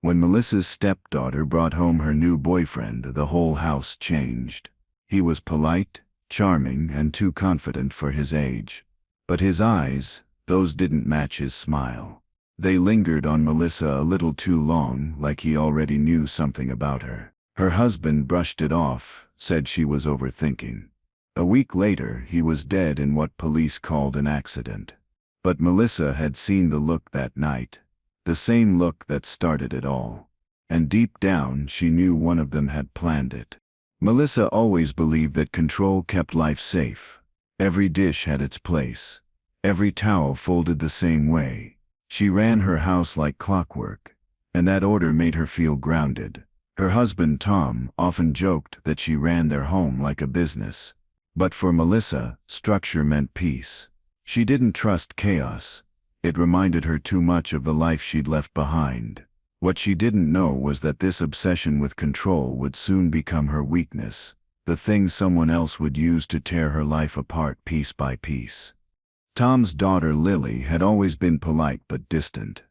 When Melissa's stepdaughter brought home her new boyfriend, the whole house changed. He was polite, charming, and too confident for his age. But his eyes, those didn't match his smile. They lingered on Melissa a little too long, like he already knew something about her. Her husband brushed it off, said she was overthinking. A week later, he was dead in what police called an accident. But Melissa had seen the look that night. The same look that started it all. And deep down, she knew one of them had planned it. Melissa always believed that control kept life safe. Every dish had its place. Every towel folded the same way. She ran her house like clockwork, and that order made her feel grounded. Her husband Tom often joked that she ran their home like a business. But for Melissa, structure meant peace. She didn't trust chaos. It reminded her too much of the life she'd left behind. What she didn't know was that this obsession with control would soon become her weakness, the thing someone else would use to tear her life apart piece by piece. Tom's daughter Lily had always been polite but distant.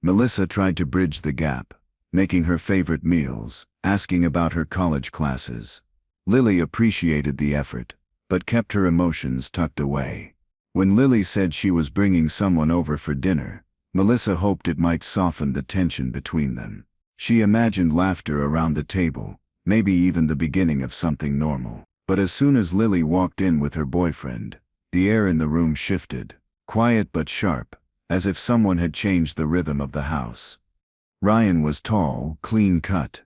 Melissa tried to bridge the gap, making her favorite meals, asking about her college classes. Lily appreciated the effort, but kept her emotions tucked away. When Lily said she was bringing someone over for dinner, Melissa hoped it might soften the tension between them. She imagined laughter around the table, maybe even the beginning of something normal. But as soon as Lily walked in with her boyfriend, the air in the room shifted, quiet but sharp, as if someone had changed the rhythm of the house. Ryan was tall, clean-cut,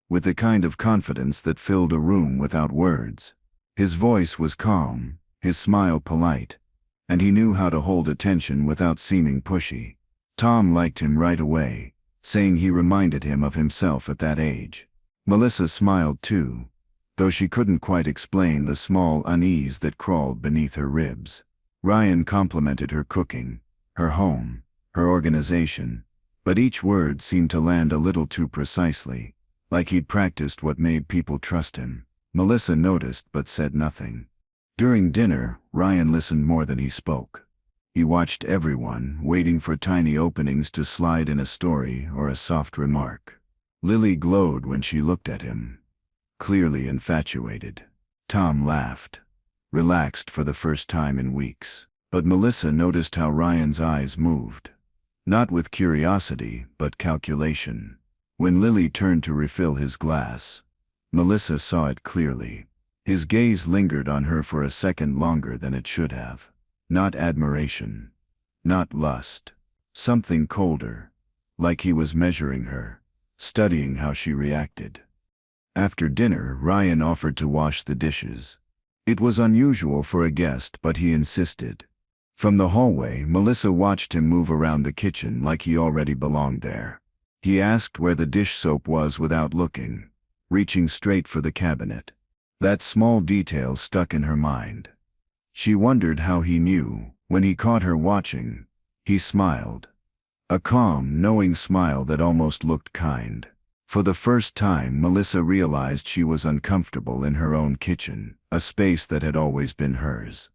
with the kind of confidence that filled a room without words. His voice was calm, his smile polite, and he knew how to hold attention without seeming pushy. Tom liked him right away, saying he reminded him of himself at that age. Melissa smiled too, though she couldn't quite explain the small unease that crawled beneath her ribs. Ryan complimented her cooking, her home, her organization, but each word seemed to land a little too precisely, like he'd practiced what made people trust him. Melissa noticed but said nothing. During dinner, Ryan listened more than he spoke. He watched everyone, waiting for tiny openings to slide in a story or a soft remark. Lily glowed when she looked at him, clearly infatuated. Tom laughed, relaxed for the first time in weeks. But Melissa noticed how Ryan's eyes moved. Not with curiosity, but calculation. When Lily turned to refill his glass, Melissa saw it clearly. His gaze lingered on her for a second longer than it should have. Not admiration. Not lust. Something colder. Like he was measuring her, studying how she reacted. After dinner, Ryan offered to wash the dishes. It was unusual for a guest, but he insisted. From the hallway, Melissa watched him move around the kitchen like he already belonged there. He asked where the dish soap was without looking, reaching straight for the cabinet. That small detail stuck in her mind. She wondered how he knew. When he caught her watching, he smiled. A calm, knowing smile that almost looked kind. For the first time, Melissa realized she was uncomfortable in her own kitchen, a space that had always been hers.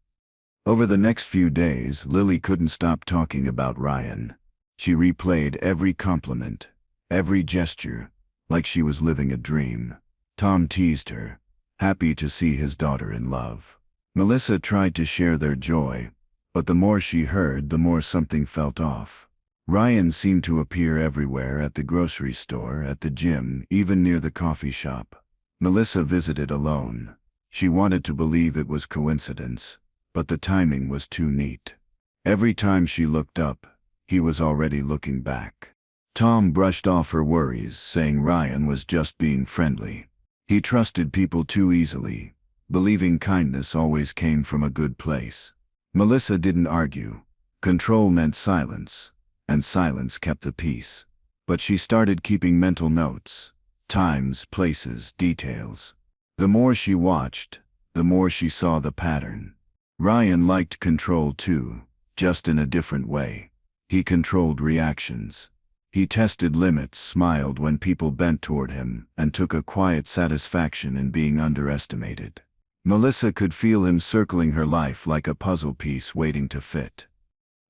Over the next few days, Lily couldn't stop talking about Ryan. She replayed every compliment, every gesture, like she was living a dream. Tom teased her, happy to see his daughter in love. Melissa tried to share their joy, but the more she heard, the more something felt off. Ryan seemed to appear everywhere, at the grocery store, at the gym, even near the coffee shop. Melissa visited alone. She wanted to believe it was coincidence, but the timing was too neat. Every time she looked up, he was already looking back. Tom brushed off her worries, saying Ryan was just being friendly. He trusted people too easily, believing kindness always came from a good place. Melissa didn't argue. Control meant silence, and silence kept the peace. But she started keeping mental notes, times, places, details. The more she watched, the more she saw the pattern. Ryan liked control too, just in a different way. He controlled reactions. He tested limits, smiled when people bent toward him, and took a quiet satisfaction in being underestimated. Melissa could feel him circling her life like a puzzle piece waiting to fit.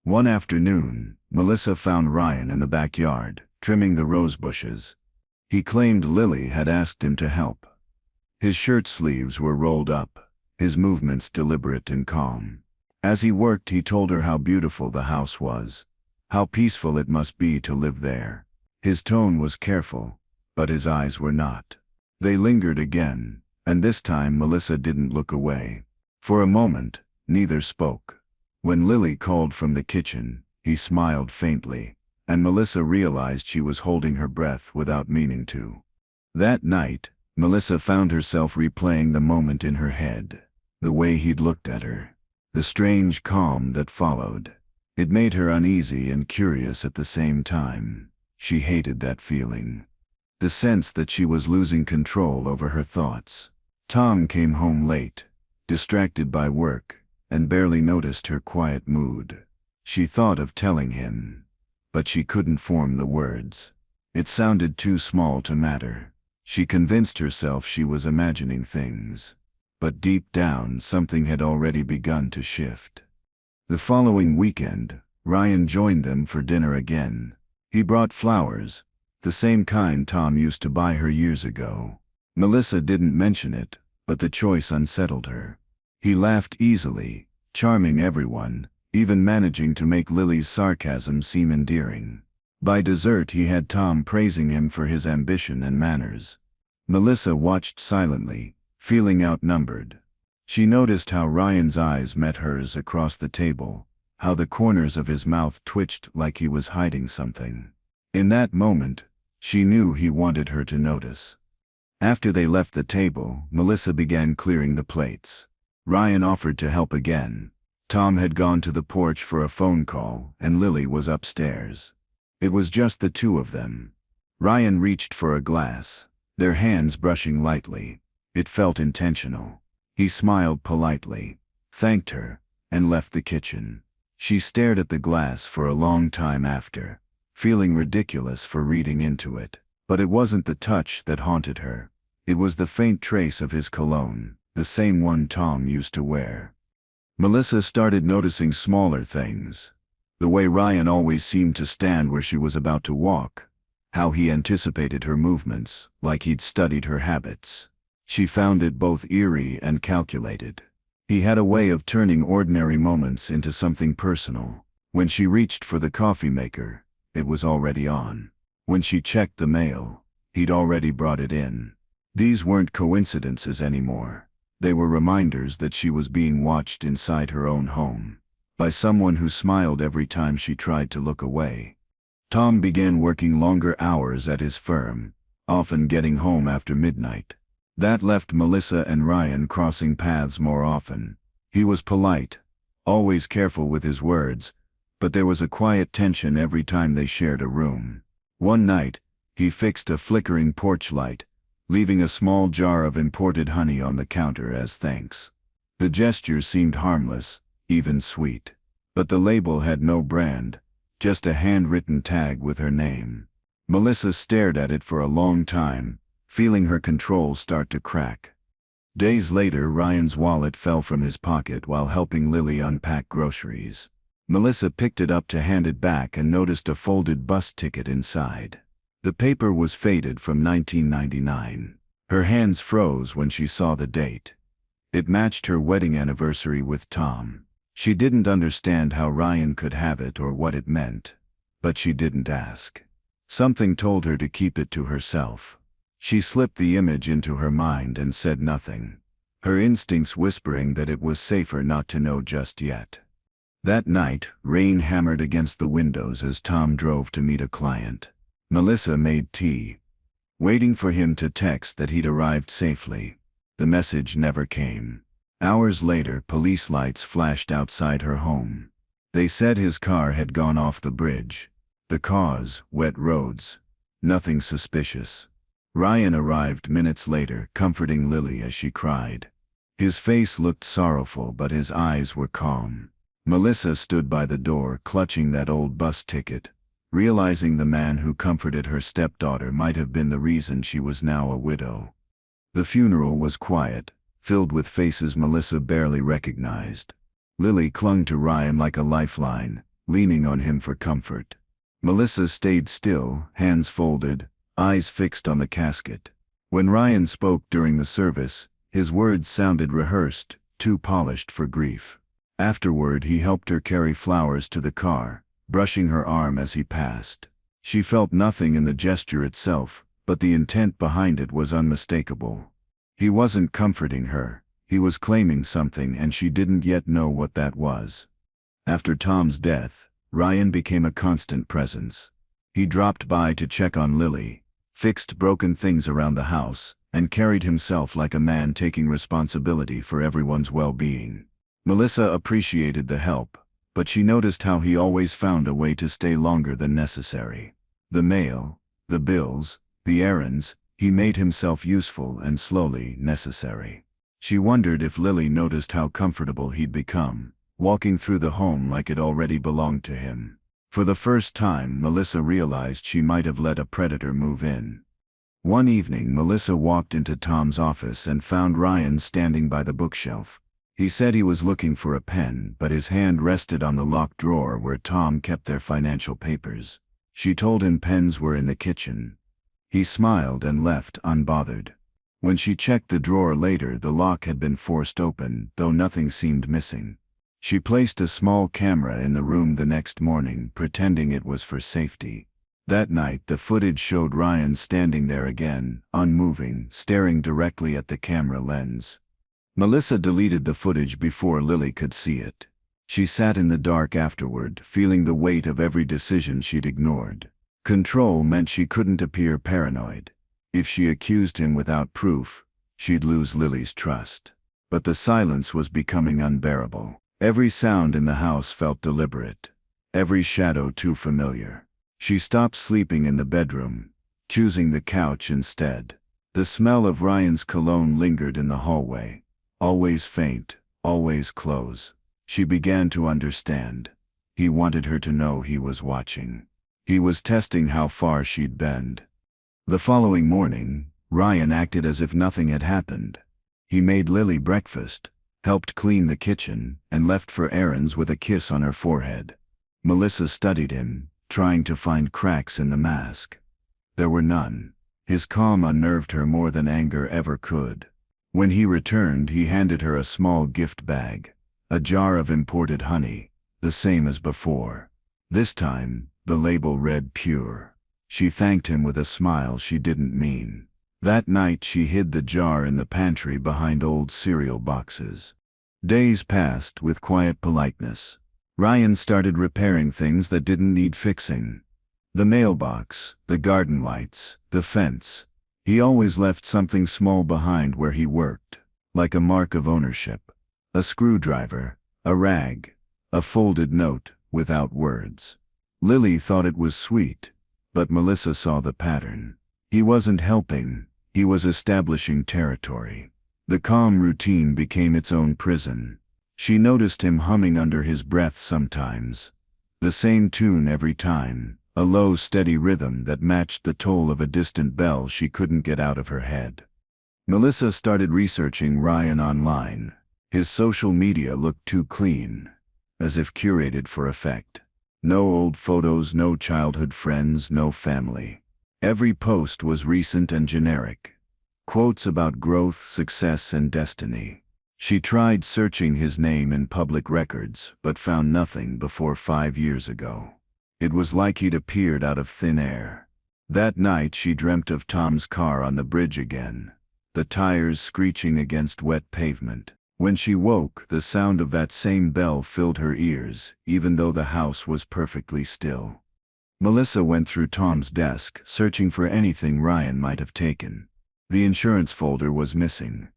One afternoon, Melissa found Ryan in the backyard, trimming the rose bushes. He claimed Lily had asked him to help. His shirt sleeves were rolled up, his movements deliberate and calm. As he worked, he told her how beautiful the house was, how peaceful it must be to live there. His tone was careful, but his eyes were not. They lingered again, and this time Melissa didn't look away. For a moment, neither spoke. When Lily called from the kitchen, he smiled faintly, and Melissa realized she was holding her breath without meaning to. That night, Melissa found herself replaying the moment in her head, the way he'd looked at her, the strange calm that followed. It made her uneasy and curious at the same time. She hated that feeling, the sense that she was losing control over her thoughts. Tom came home late, distracted by work, and barely noticed her quiet mood. She thought of telling him, but she couldn't form the words. It sounded too small to matter. She convinced herself she was imagining things, but deep down something had already begun to shift. The following weekend, Ryan joined them for dinner again. He brought flowers, the same kind Tom used to buy her years ago. Melissa didn't mention it, but the choice unsettled her. He laughed easily, charming everyone, even managing to make Lily's sarcasm seem endearing. By dessert he had Tom praising him for his ambition and manners. Melissa watched silently, feeling outnumbered. She noticed how Ryan's eyes met hers across the table, how the corners of his mouth twitched like he was hiding something. In that moment, she knew he wanted her to notice. After they left the table, Melissa began clearing the plates. Ryan offered to help again. Tom had gone to the porch for a phone call, and Lily was upstairs. It was just the two of them. Ryan reached for a glass, their hands brushing lightly. It felt intentional. He smiled politely, thanked her, and left the kitchen. She stared at the glass for a long time after, feeling ridiculous for reading into it. But it wasn't the touch that haunted her. It was the faint trace of his cologne, the same one Tom used to wear. Melissa started noticing smaller things. The way Ryan always seemed to stand where she was about to walk. How he anticipated her movements, like he'd studied her habits. She found it both eerie and calculated. He had a way of turning ordinary moments into something personal. When she reached for the coffee maker, it was already on. When she checked the mail, he'd already brought it in. These weren't coincidences anymore. They were reminders that she was being watched inside her own home, by someone who smiled every time she tried to look away. Tom began working longer hours at his firm, often getting home after midnight. That left Melissa and Ryan crossing paths more often. He was polite, always careful with his words, but there was a quiet tension every time they shared a room. One night, he fixed a flickering porch light, leaving a small jar of imported honey on the counter as thanks. The gesture seemed harmless, even sweet. But the label had no brand, just a handwritten tag with her name. Melissa stared at it for a long time, feeling her control start to crack. Days later, Ryan's wallet fell from his pocket while helping Lily unpack groceries. Melissa picked it up to hand it back and noticed a folded bus ticket inside. The paper was faded from 1999. Her hands froze when she saw the date. It matched her wedding anniversary with Tom. She didn't understand how Ryan could have it or what it meant, but she didn't ask. Something told her to keep it to herself. She slipped the image into her mind and said nothing, her instincts whispering that it was safer not to know just yet. That night, rain hammered against the windows as Tom drove to meet a client. Melissa made tea, waiting for him to text that he'd arrived safely. The message never came. Hours later, police lights flashed outside her home. They said his car had gone off the bridge. The cause, wet roads. Nothing suspicious. Ryan arrived minutes later, comforting Lily as she cried. His face looked sorrowful, but his eyes were calm. Melissa stood by the door, clutching that old bus ticket, realizing the man who comforted her stepdaughter might have been the reason she was now a widow. The funeral was quiet, filled with faces Melissa barely recognized. Lily clung to Ryan like a lifeline, leaning on him for comfort. Melissa stayed still, hands folded, eyes fixed on the casket. When Ryan spoke during the service, his words sounded rehearsed, too polished for grief. Afterward, he helped her carry flowers to the car, brushing her arm as he passed. She felt nothing in the gesture itself, but the intent behind it was unmistakable. He wasn't comforting her, he was claiming something, and she didn't yet know what that was. After Tom's death, Ryan became a constant presence. He dropped by to check on Lily, fixed broken things around the house, and carried himself like a man taking responsibility for everyone's well-being. Melissa appreciated the help, but she noticed how he always found a way to stay longer than necessary. The mail, the bills, the errands, he made himself useful and slowly necessary. She wondered if Lily noticed how comfortable he'd become, walking through the home like it already belonged to him. For the first time, Melissa realized she might have let a predator move in. One evening, Melissa walked into Tom's office and found Ryan standing by the bookshelf. He said he was looking for a pen, but his hand rested on the locked drawer where Tom kept their financial papers. She told him pens were in the kitchen. He smiled and left unbothered. When she checked the drawer later, the lock had been forced open, though nothing seemed missing. She placed a small camera in the room the next morning, pretending it was for safety. That night, the footage showed Ryan standing there again, unmoving, staring directly at the camera lens. Melissa deleted the footage before Lily could see it. She sat in the dark afterward, feeling the weight of every decision she'd ignored. Control meant she couldn't appear paranoid. If she accused him without proof, she'd lose Lily's trust. But the silence was becoming unbearable. Every sound in the house felt deliberate, every shadow too familiar. She stopped sleeping in the bedroom, choosing the couch instead. The smell of Ryan's cologne lingered in the hallway, always faint, always close. She began to understand. He wanted her to know he was watching. He was testing how far she'd bend. The following morning, Ryan acted as if nothing had happened. He made Lily breakfast, helped clean the kitchen, and left for errands with a kiss on her forehead. Melissa studied him, trying to find cracks in the mask. There were none. His calm unnerved her more than anger ever could. When he returned, he handed her a small gift bag, a jar of imported honey, the same as before. This time, the label read pure. She thanked him with a smile she didn't mean. That night, she hid the jar in the pantry behind old cereal boxes. Days passed with quiet politeness. Ryan started repairing things that didn't need fixing. The mailbox, the garden lights, the fence. He always left something small behind where he worked, like a mark of ownership. A screwdriver, a rag, a folded note, without words. Lily thought it was sweet, but Melissa saw the pattern. He wasn't helping, he was establishing territory. The calm routine became its own prison. She noticed him humming under his breath sometimes. The same tune every time, a low, steady rhythm that matched the toll of a distant bell she couldn't get out of her head. Melissa started researching Ryan online. His social media looked too clean, as if curated for effect. No old photos, no childhood friends, no family. Every post was recent and generic. Quotes about growth, success, and destiny. She tried searching his name in public records, but found nothing before 5 years ago. It was like he'd appeared out of thin air. That night she dreamt of Tom's car on the bridge again, the tires screeching against wet pavement. When she woke, the sound of that same bell filled her ears, even though the house was perfectly still. Melissa went through Tom's desk, searching for anything Ryan might have taken. The insurance folder was missing.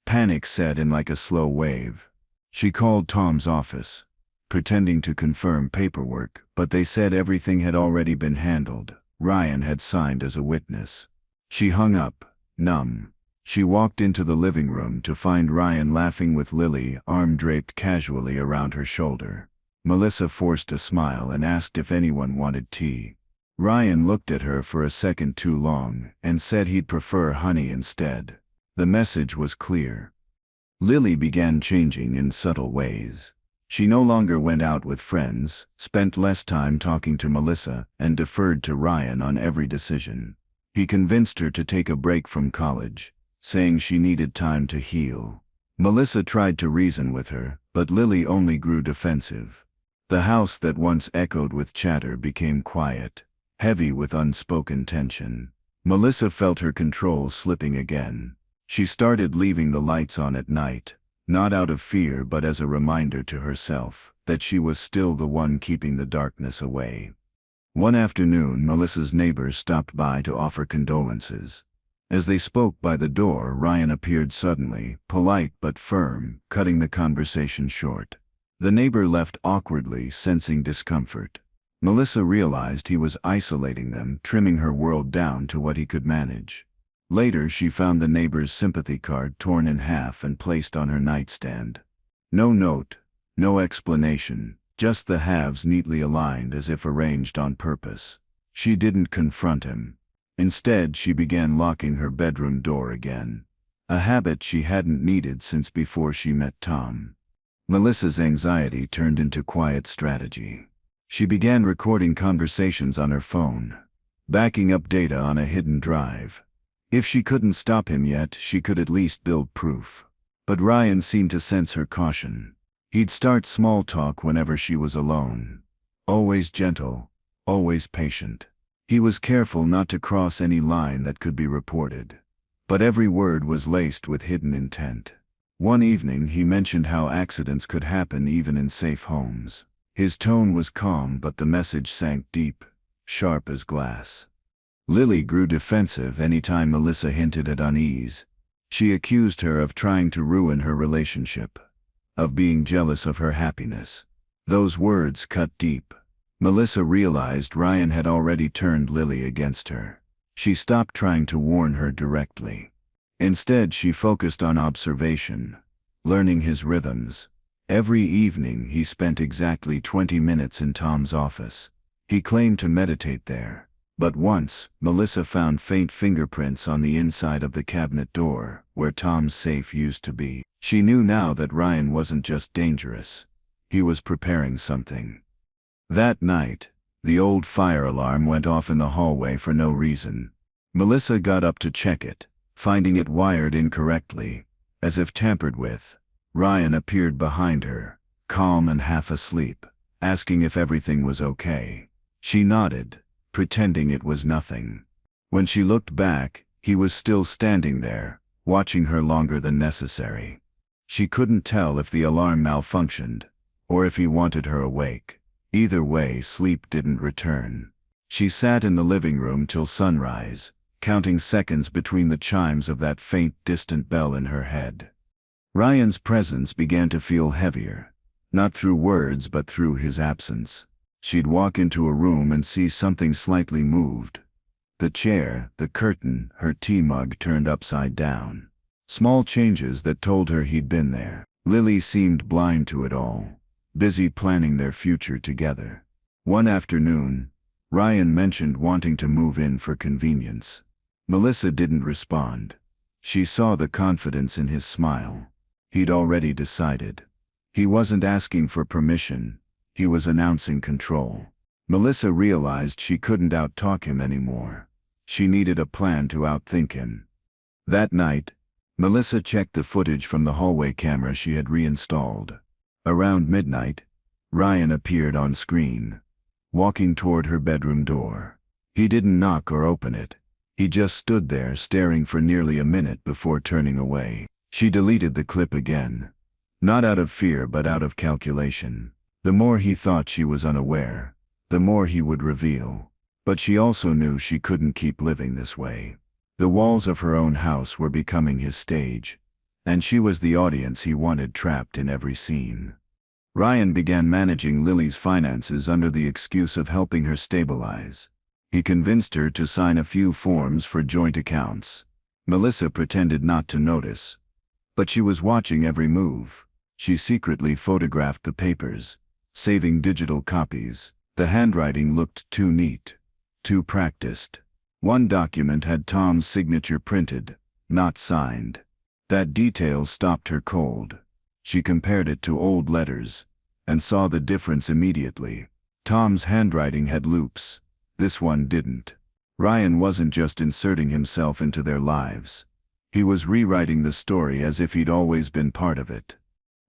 Panic set in like a slow wave. She called Tom's office, pretending to confirm paperwork, but they said everything had already been handled. Ryan had signed as a witness. She hung up, numb. She walked into the living room to find Ryan laughing with Lily, arm draped casually around her shoulder. Melissa forced a smile and asked if anyone wanted tea. Ryan looked at her for a second too long and said he'd prefer honey instead. The message was clear. Lily began changing in subtle ways. She no longer went out with friends, spent less time talking to Melissa, and deferred to Ryan on every decision. He convinced her to take a break from college, saying she needed time to heal. Melissa tried to reason with her, but Lily only grew defensive. The house that once echoed with chatter became quiet, heavy with unspoken tension. Melissa felt her control slipping again. She started leaving the lights on at night, not out of fear but as a reminder to herself that she was still the one keeping the darkness away. One afternoon, Melissa's neighbors stopped by to offer condolences. As they spoke by the door, Ryan appeared suddenly, polite but firm, cutting the conversation short. The neighbor left awkwardly, sensing discomfort. Melissa realized he was isolating them, trimming her world down to what he could manage. Later, she found the neighbor's sympathy card torn in half and placed on her nightstand. No note, no explanation, just the halves neatly aligned as if arranged on purpose. She didn't confront him. Instead, she began locking her bedroom door again, a habit she hadn't needed since before she met Tom. Melissa's anxiety turned into quiet strategy. She began recording conversations on her phone, backing up data on a hidden drive. If she couldn't stop him yet, she could at least build proof. But Ryan seemed to sense her caution. He'd start small talk whenever she was alone. Always gentle, always patient. He was careful not to cross any line that could be reported. But every word was laced with hidden intent. One evening, he mentioned how accidents could happen even in safe homes. His tone was calm, but the message sank deep, sharp as glass. Lily grew defensive anytime Melissa hinted at unease. She accused her of trying to ruin her relationship, of being jealous of her happiness. Those words cut deep. Melissa realized Ryan had already turned Lily against her. She stopped trying to warn her directly. Instead, she focused on observation, learning his rhythms. Every evening, he spent exactly 20 minutes in Tom's office. He claimed to meditate there. But once, Melissa found faint fingerprints on the inside of the cabinet door, where Tom's safe used to be. She knew now that Ryan wasn't just dangerous. He was preparing something. That night, the old fire alarm went off in the hallway for no reason. Melissa got up to check it, finding it wired incorrectly, as if tampered with. Ryan appeared behind her, calm and half asleep, asking if everything was okay. She nodded, pretending it was nothing. When she looked back, he was still standing there, watching her longer than necessary. She couldn't tell if the alarm malfunctioned, or if he wanted her awake. Either way, sleep didn't return. She sat in the living room till sunrise, counting seconds between the chimes of that faint, distant bell in her head. Ryan's presence began to feel heavier, not through words but through his absence. She'd walk into a room and see something slightly moved. The chair, the curtain, her tea mug turned upside down. Small changes that told her he'd been there. Lily seemed blind to it all, busy planning their future together. One afternoon, Ryan mentioned wanting to move in for convenience. Melissa didn't respond. She saw the confidence in his smile. He'd already decided. He wasn't asking for permission. He was announcing control. Melissa realized she couldn't outtalk him anymore. She needed a plan to outthink him. That night, Melissa checked the footage from the hallway camera she had reinstalled. Around midnight, Ryan appeared on screen, walking toward her bedroom door. He didn't knock or open it. He just stood there staring for nearly a minute before turning away. She deleted the clip again. Not out of fear but out of calculation. The more he thought she was unaware, the more he would reveal. But she also knew she couldn't keep living this way. The walls of her own house were becoming his stage, and she was the audience he wanted trapped in every scene. Ryan began managing Lily's finances under the excuse of helping her stabilize. He convinced her to sign a few forms for joint accounts. Melissa pretended not to notice, but she was watching every move. She secretly photographed the papers, saving digital copies. The handwriting looked too neat, too practiced. One document had Tom's signature printed, not signed. That detail stopped her cold. She compared it to old letters, and saw the difference immediately. Tom's handwriting had loops. This one didn't. Ryan wasn't just inserting himself into their lives. He was rewriting the story as if he'd always been part of it.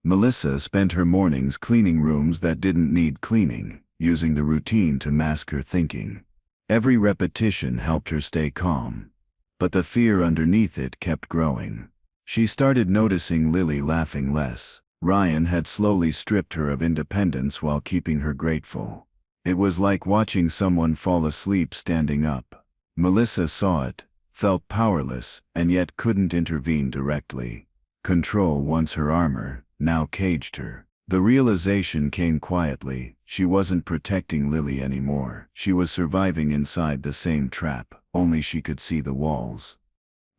Melissa spent her mornings cleaning rooms that didn't need cleaning, using the routine to mask her thinking. Every repetition helped her stay calm. But the fear underneath it kept growing. She started noticing Lily laughing less. Ryan had slowly stripped her of independence while keeping her grateful. It was like watching someone fall asleep standing up. Melissa saw it, felt powerless, and yet couldn't intervene directly. Control, once her armor, now caged her. The realization came quietly. She wasn't protecting Lily anymore. She was surviving inside the same trap, only she could see the walls.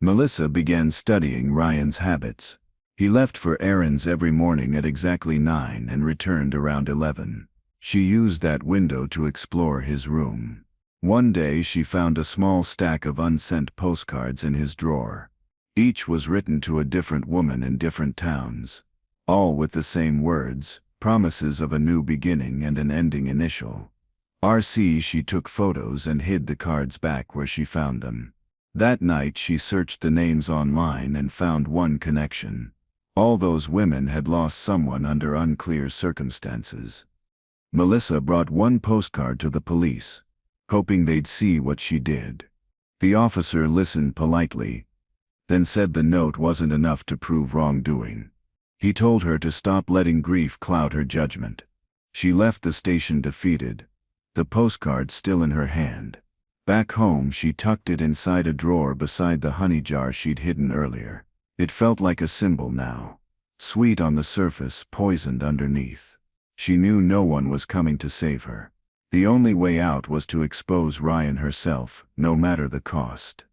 Melissa began studying Ryan's habits. He left for errands every morning at exactly 9 and returned around 11. She used that window to explore his room. One day she found a small stack of unsent postcards in his drawer. Each was written to a different woman in different towns. All with the same words, promises of a new beginning and an ending initial. RC. She took photos and hid the cards back where she found them. That night she searched the names online and found one connection. All those women had lost someone under unclear circumstances. Melissa brought one postcard to the police, hoping they'd see what she did. The officer listened politely, then said the note wasn't enough to prove wrongdoing. He told her to stop letting grief cloud her judgment. She left the station defeated, the postcard still in her hand. Back home she tucked it inside a drawer beside the honey jar she'd hidden earlier. It felt like a symbol now. Sweet on the surface, poisoned underneath. She knew no one was coming to save her. The only way out was to expose Ryan herself, no matter the cost.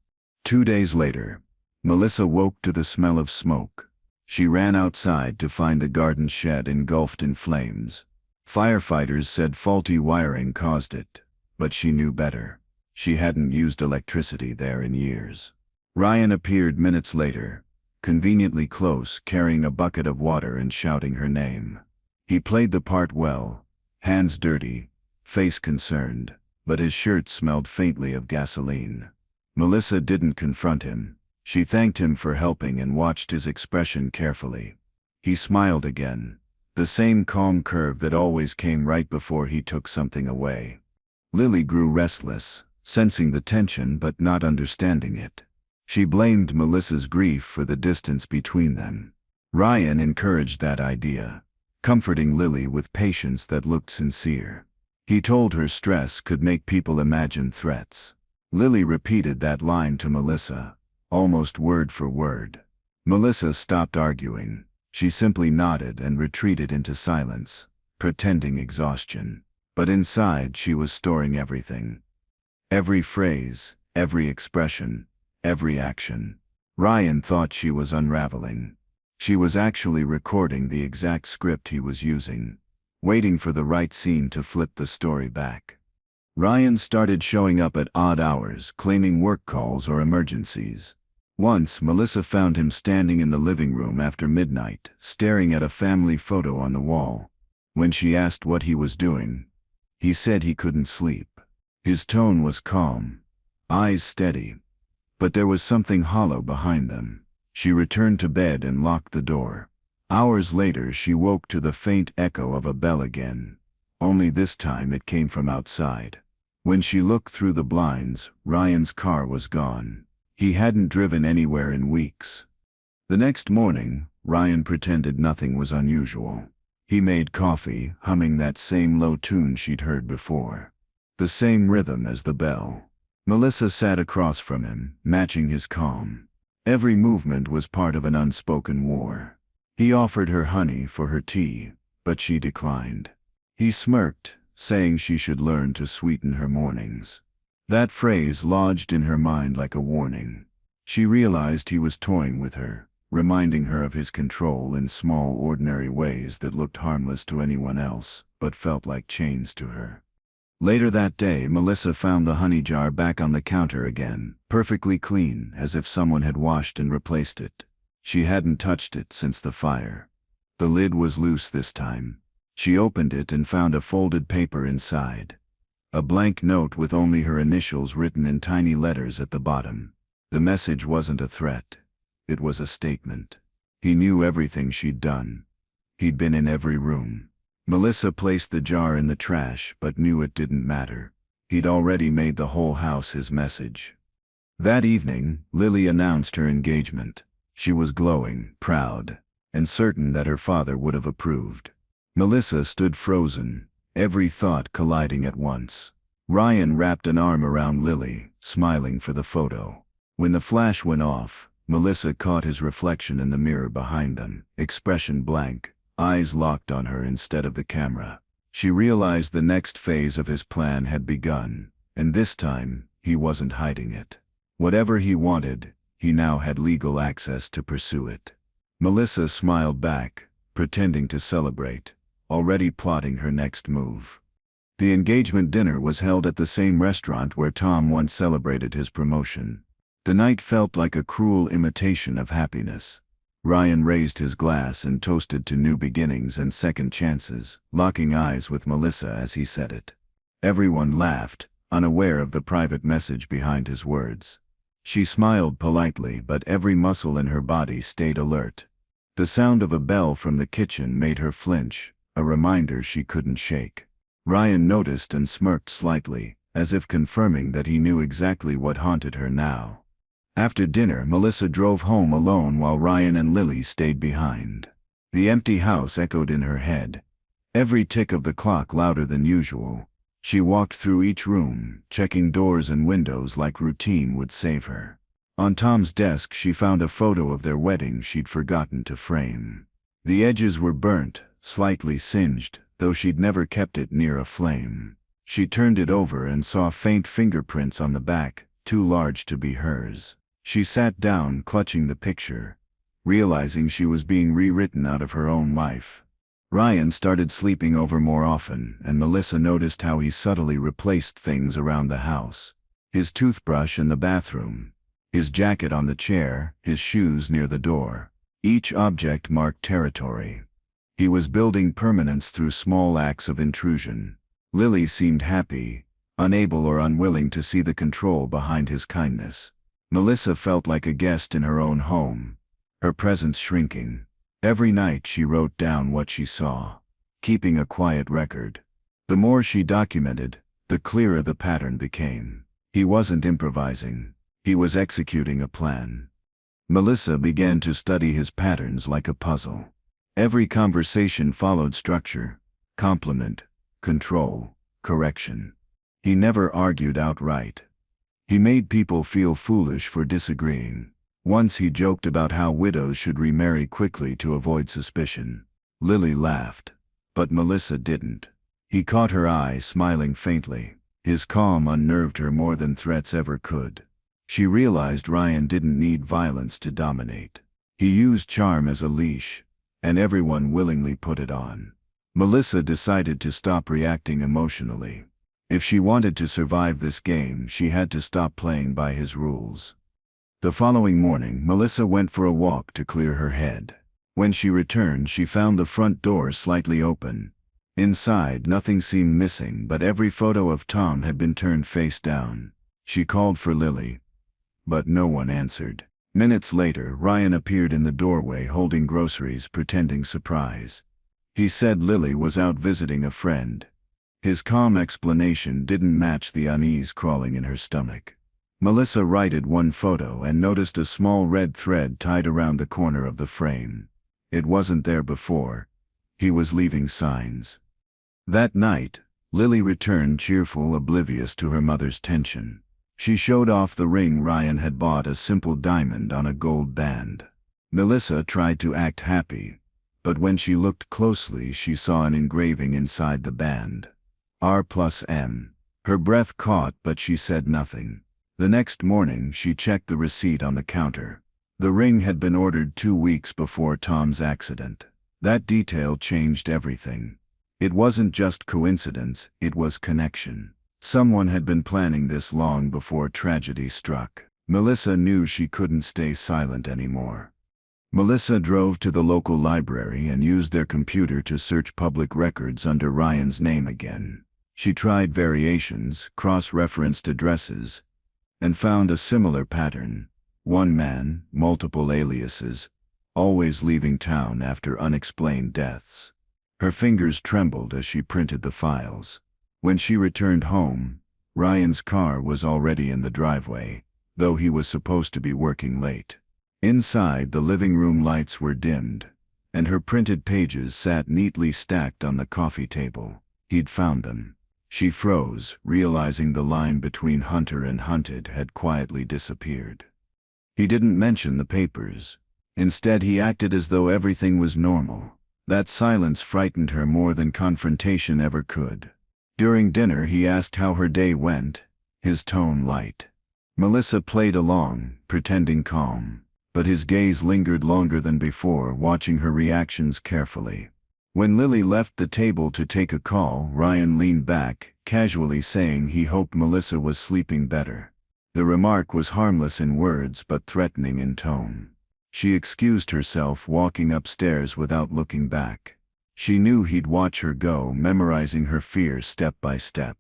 2 days later, Melissa woke to the smell of smoke. She ran outside to find the garden shed engulfed in flames. Firefighters said faulty wiring caused it, but she knew better. She hadn't used electricity there in years. Ryan appeared minutes later, conveniently close, carrying a bucket of water and shouting her name. He played the part well, hands dirty, face concerned, but his shirt smelled faintly of gasoline. Melissa didn't confront him. She thanked him for helping and watched his expression carefully. He smiled again, the same calm curve that always came right before he took something away. Lily grew restless, sensing the tension but not understanding it. She blamed Melissa's grief for the distance between them. Ryan encouraged that idea, comforting Lily with patience that looked sincere. He told her stress could make people imagine threats. Lily repeated that line to Melissa, almost word for word. Melissa stopped arguing. She simply nodded and retreated into silence, pretending exhaustion. But inside she was storing everything. Every phrase, every expression, every action. Ryan thought she was unraveling. She was actually recording the exact script he was using, waiting for the right scene to flip the story back. Ryan started showing up at odd hours, claiming work calls or emergencies. Once, Melissa found him standing in the living room after midnight, staring at a family photo on the wall. When she asked what he was doing, he said he couldn't sleep. His tone was calm, eyes steady, but there was something hollow behind them. She returned to bed and locked the door. Hours later she woke to the faint echo of a bell again. Only this time it came from outside. When she looked through the blinds, Ryan's car was gone. He hadn't driven anywhere in weeks. The next morning, Ryan pretended nothing was unusual. He made coffee, humming that same low tune she'd heard before. The same rhythm as the bell. Melissa sat across from him, matching his calm. Every movement was part of an unspoken war. He offered her honey for her tea, but she declined. He smirked, saying she should learn to sweeten her mornings. That phrase lodged in her mind like a warning. She realized he was toying with her, reminding her of his control in small, ordinary ways that looked harmless to anyone else, but felt like chains to her. Later that day, Melissa found the honey jar back on the counter again, perfectly clean, as if someone had washed and replaced it. She hadn't touched it since the fire. The lid was loose this time. She opened it and found a folded paper inside. A blank note with only her initials written in tiny letters at the bottom. The message wasn't a threat. It was a statement. He knew everything she'd done. He'd been in every room. Melissa placed the jar in the trash but knew it didn't matter. He'd already made the whole house his message. That evening, Lily announced her engagement. She was glowing, proud, and certain that her father would have approved. Melissa stood frozen, every thought colliding at once. Ryan wrapped an arm around Lily, smiling for the photo. When the flash went off, Melissa caught his reflection in the mirror behind them, expression blank, eyes locked on her instead of the camera. She realized the next phase of his plan had begun, and this time, he wasn't hiding it. Whatever he wanted, he now had legal access to pursue it. Melissa smiled back, pretending to celebrate, already plotting her next move. The engagement dinner was held at the same restaurant where Tom once celebrated his promotion. The night felt like a cruel imitation of happiness. Ryan raised his glass and toasted to new beginnings and second chances, locking eyes with Melissa as he said it. Everyone laughed, unaware of the private message behind his words. She smiled politely, but every muscle in her body stayed alert. The sound of a bell from the kitchen made her flinch, a reminder she couldn't shake. Ryan noticed and smirked slightly, as if confirming that he knew exactly what haunted her now. After dinner, Melissa drove home alone while Ryan and Lily stayed behind. The empty house echoed in her head, every tick of the clock louder than usual. She walked through each room, checking doors and windows like routine would save her. On Tom's desk she found a photo of their wedding she'd forgotten to frame. The edges were burnt, slightly singed, though she'd never kept it near a flame. She turned it over and saw faint fingerprints on the back, too large to be hers. She sat down, clutching the picture, realizing she was being rewritten out of her own life. Ryan started sleeping over more often, and Melissa noticed how he subtly replaced things around the house. His toothbrush in the bathroom, his jacket on the chair, his shoes near the door. Each object marked territory. He was building permanence through small acts of intrusion. Lily seemed happy, unable or unwilling to see the control behind his kindness. Melissa felt like a guest in her own home, her presence shrinking. Every night she wrote down what she saw, keeping a quiet record. The more she documented, the clearer the pattern became. He wasn't improvising. He was executing a plan. Melissa began to study his patterns like a puzzle. Every conversation followed structure, compliment, control, correction. He never argued outright. He made people feel foolish for disagreeing. Once he joked about how widows should remarry quickly to avoid suspicion. Lily laughed, but Melissa didn't. He caught her eye, smiling faintly. His calm unnerved her more than threats ever could. She realized Ryan didn't need violence to dominate. He used charm as a leash, and everyone willingly put it on. Melissa decided to stop reacting emotionally. If she wanted to survive this game, she had to stop playing by his rules. The following morning, Melissa went for a walk to clear her head. When she returned, she found the front door slightly open. Inside, nothing seemed missing, but every photo of Tom had been turned face down. She called for Lily, but no one answered. Minutes later, Ryan appeared in the doorway holding groceries, pretending surprise. He said Lily was out visiting a friend. His calm explanation didn't match the unease crawling in her stomach. Melissa righted one photo and noticed a small red thread tied around the corner of the frame. It wasn't there before. He was leaving signs. That night, Lily returned cheerful, oblivious to her mother's tension. She showed off the ring Ryan had bought, a simple diamond on a gold band. Melissa tried to act happy, but when she looked closely she saw an engraving inside the band. R+M. Her breath caught, but she said nothing. The next morning she checked the receipt on the counter. The ring had been ordered 2 weeks before Tom's accident. That detail changed everything. It wasn't just coincidence, it was connection. Someone had been planning this long before tragedy struck. Melissa knew she couldn't stay silent anymore. Melissa drove to the local library and used their computer to search public records under Ryan's name again. She tried variations, cross-referenced addresses, and found a similar pattern. One man, multiple aliases, always leaving town after unexplained deaths. Her fingers trembled as she printed the files. When she returned home, Ryan's car was already in the driveway, though he was supposed to be working late. Inside, the living room lights were dimmed, and her printed pages sat neatly stacked on the coffee table. He'd found them. She froze, realizing the line between hunter and hunted had quietly disappeared. He didn't mention the papers. Instead, he acted as though everything was normal. That silence frightened her more than confrontation ever could. During dinner, he asked how her day went, his tone light. Melissa played along, pretending calm, but his gaze lingered longer than before, watching her reactions carefully. When Lily left the table to take a call, Ryan leaned back, casually saying he hoped Melissa was sleeping better. The remark was harmless in words but threatening in tone. She excused herself, walking upstairs without looking back. She knew he'd watch her go, memorizing her fear step by step.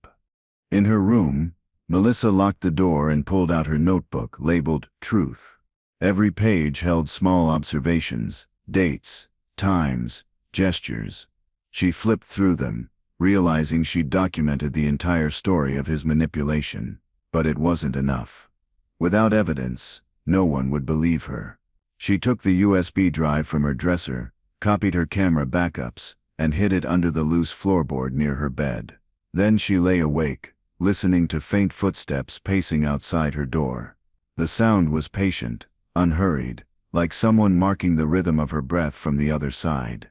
In her room, Melissa locked the door and pulled out her notebook labeled Truth. Every page held small observations, dates, times, gestures. She flipped through them, realizing she'd documented the entire story of his manipulation, but it wasn't enough. Without evidence, no one would believe her. She took the USB drive from her dresser, copied her camera backups, and hid it under the loose floorboard near her bed. Then she lay awake, listening to faint footsteps pacing outside her door. The sound was patient, unhurried, like someone marking the rhythm of her breath from the other side.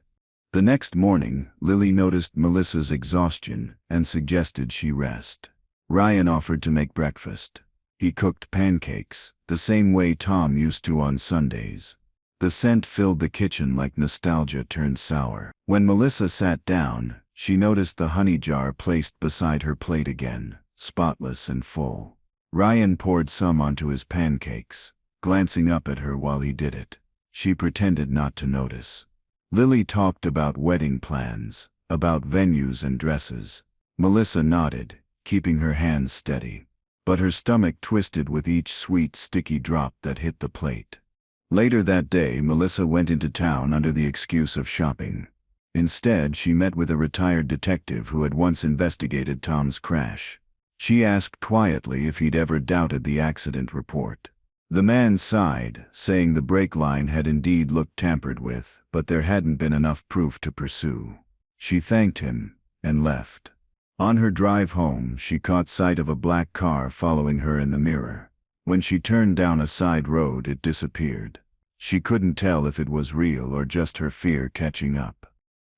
The next morning, Lily noticed Melissa's exhaustion and suggested she rest. Ryan offered to make breakfast. He cooked pancakes, the same way Tom used to on Sundays. The scent filled the kitchen like nostalgia turned sour. When Melissa sat down, she noticed the honey jar placed beside her plate again, spotless and full. Ryan poured some onto his pancakes, glancing up at her while he did it. She pretended not to notice. Lily talked about wedding plans, about venues and dresses. Melissa nodded, keeping her hands steady. But her stomach twisted with each sweet, sticky drop that hit the plate. Later that day, Melissa went into town under the excuse of shopping. Instead, she met with a retired detective who had once investigated Tom's crash. She asked quietly if he'd ever doubted the accident report. The man sighed, saying the brake line had indeed looked tampered with, but there hadn't been enough proof to pursue. She thanked him and left. On her drive home, she caught sight of a black car following her in the mirror. When she turned down a side road, it disappeared. She couldn't tell if it was real or just her fear catching up.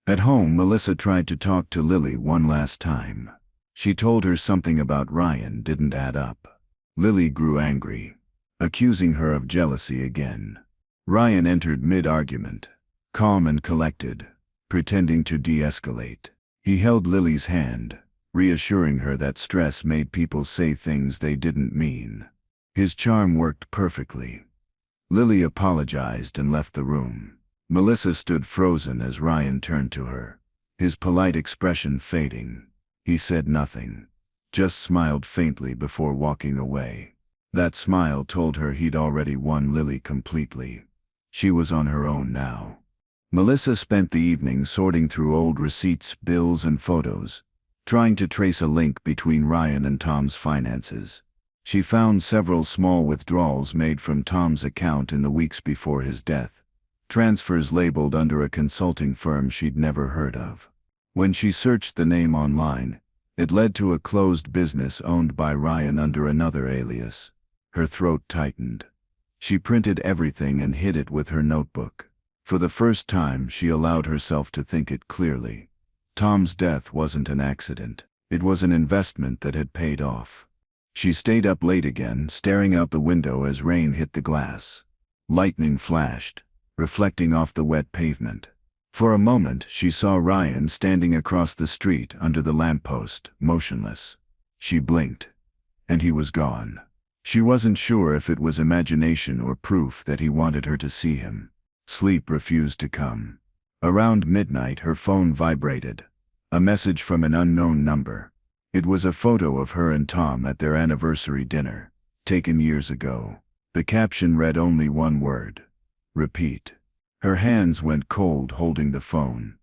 At home, Melissa tried to talk to Lily one last time. She told her something about Ryan didn't add up. Lily grew angry, accusing her of jealousy again. Ryan entered mid-argument, calm and collected, pretending to de-escalate. He held Lily's hand, reassuring her that stress made people say things they didn't mean. His charm worked perfectly. Lily apologized and left the room. Melissa stood frozen as Ryan turned to her, his polite expression fading. He said nothing, just smiled faintly before walking away. That smile told her he'd already won Lily completely. She was on her own now. Melissa spent the evening sorting through old receipts, bills, and photos, trying to trace a link between Ryan and Tom's finances. She found several small withdrawals made from Tom's account in the weeks before his death, transfers labeled under a consulting firm she'd never heard of. When she searched the name online, it led to a closed business owned by Ryan under another alias. Her throat tightened. She printed everything and hid it with her notebook. For the first time, she allowed herself to think it clearly. Tom's death wasn't an accident. It was an investment that had paid off. She stayed up late again, staring out the window as rain hit the glass. Lightning flashed, reflecting off the wet pavement. For a moment, she saw Ryan standing across the street under the lamppost, motionless. She blinked, and he was gone. She wasn't sure if it was imagination or proof that he wanted her to see him. Sleep refused to come. Around midnight her phone vibrated. A message from an unknown number. It was a photo of her and Tom at their anniversary dinner, taken years ago. The caption read only one word: repeat. Her hands went cold holding the phone.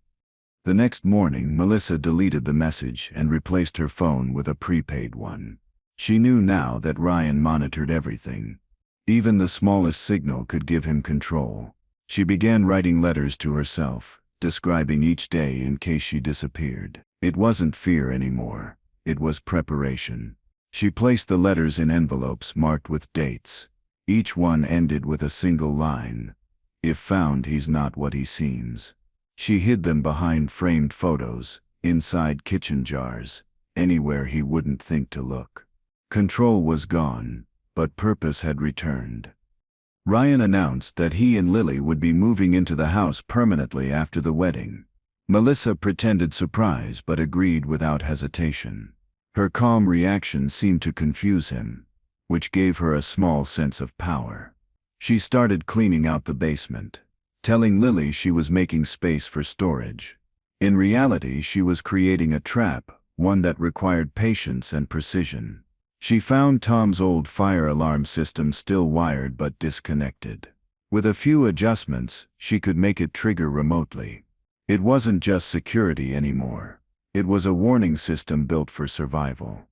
The next morning, Melissa deleted the message and replaced her phone with a prepaid one. She knew now that Ryan monitored everything. Even the smallest signal could give him control. She began writing letters to herself, describing each day in case she disappeared. It wasn't fear anymore. It was preparation. She placed the letters in envelopes marked with dates. Each one ended with a single line: "If found, he's not what he seems." She hid them behind framed photos, inside kitchen jars, anywhere he wouldn't think to look. Control was gone, but purpose had returned. Ryan announced that he and Lily would be moving into the house permanently after the wedding. Melissa pretended surprise but agreed without hesitation. Her calm reaction seemed to confuse him, which gave her a small sense of power. She started cleaning out the basement, telling Lily she was making space for storage. In reality, she was creating a trap, one that required patience and precision. She found Tom's old fire alarm system still wired but disconnected. With a few adjustments, she could make it trigger remotely. It wasn't just security anymore. It was a warning system built for survival.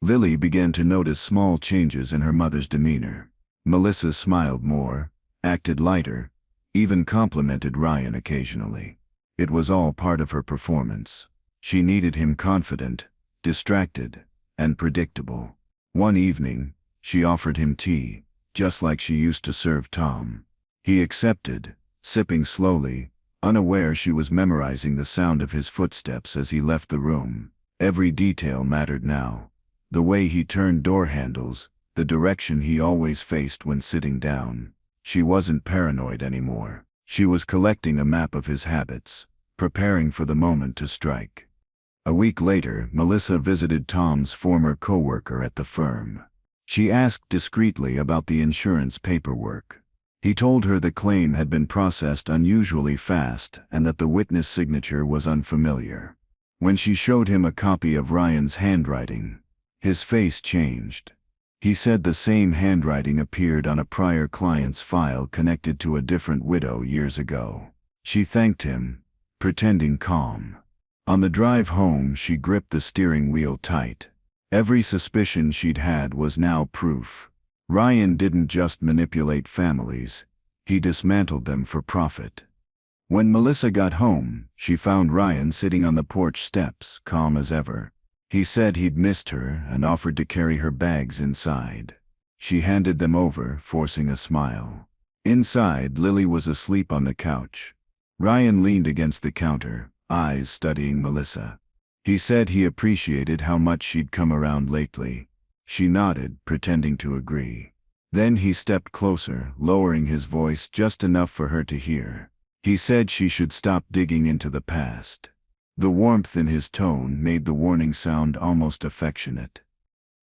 Lily began to notice small changes in her mother's demeanor. Melissa smiled more, acted lighter, even complimented Ryan occasionally. It was all part of her performance. She needed him confident, distracted, and predictable. One evening, she offered him tea, just like she used to serve Tom. He accepted, sipping slowly, unaware she was memorizing the sound of his footsteps as he left the room. Every detail mattered now. The way he turned door handles, the direction he always faced when sitting down. She wasn't paranoid anymore. She was collecting a map of his habits, preparing for the moment to strike. A week later, Melissa visited Tom's former coworker at the firm. She asked discreetly about the insurance paperwork. He told her the claim had been processed unusually fast and that the witness signature was unfamiliar. When she showed him a copy of Ryan's handwriting, his face changed. He said the same handwriting appeared on a prior client's file connected to a different widow years ago. She thanked him, pretending calm. On the drive home, she gripped the steering wheel tight. Every suspicion she'd had was now proof. Ryan didn't just manipulate families, he dismantled them for profit. When Melissa got home, she found Ryan sitting on the porch steps, calm as ever. He said he'd missed her and offered to carry her bags inside. She handed them over, forcing a smile. Inside, Lily was asleep on the couch. Ryan leaned against the counter, eyes studying Melissa. He said he appreciated how much she'd come around lately. She nodded, pretending to agree. Then he stepped closer, lowering his voice just enough for her to hear. He said she should stop digging into the past. The warmth in his tone made the warning sound almost affectionate.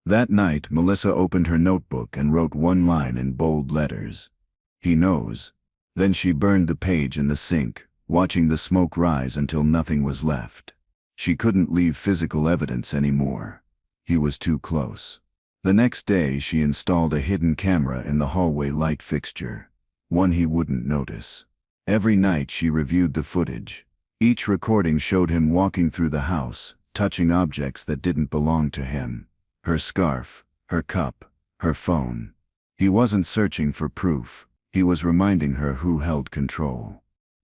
That night, Melissa opened her notebook and wrote one line in bold letters: "He knows." Then she burned the page in the sink, watching the smoke rise until nothing was left. She couldn't leave physical evidence anymore. He was too close. The next day, she installed a hidden camera in the hallway light fixture, one he wouldn't notice. Every night she reviewed the footage. Each recording showed him walking through the house, touching objects that didn't belong to him. Her scarf, her cup, her phone. He wasn't searching for proof. He was reminding her who held control.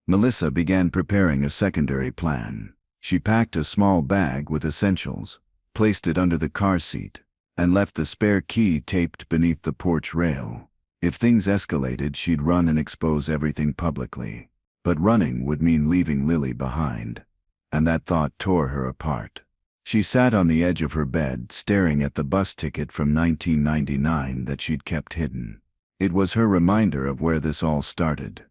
Melissa began preparing a secondary plan. She packed a small bag with essentials, placed it under the car seat, and left the spare key taped beneath the porch rail. If things escalated, she'd run and expose everything publicly. But running would mean leaving Lily behind, and that thought tore her apart. She sat on the edge of her bed, staring at the bus ticket from 1999 that she'd kept hidden. It was her reminder of where this all started.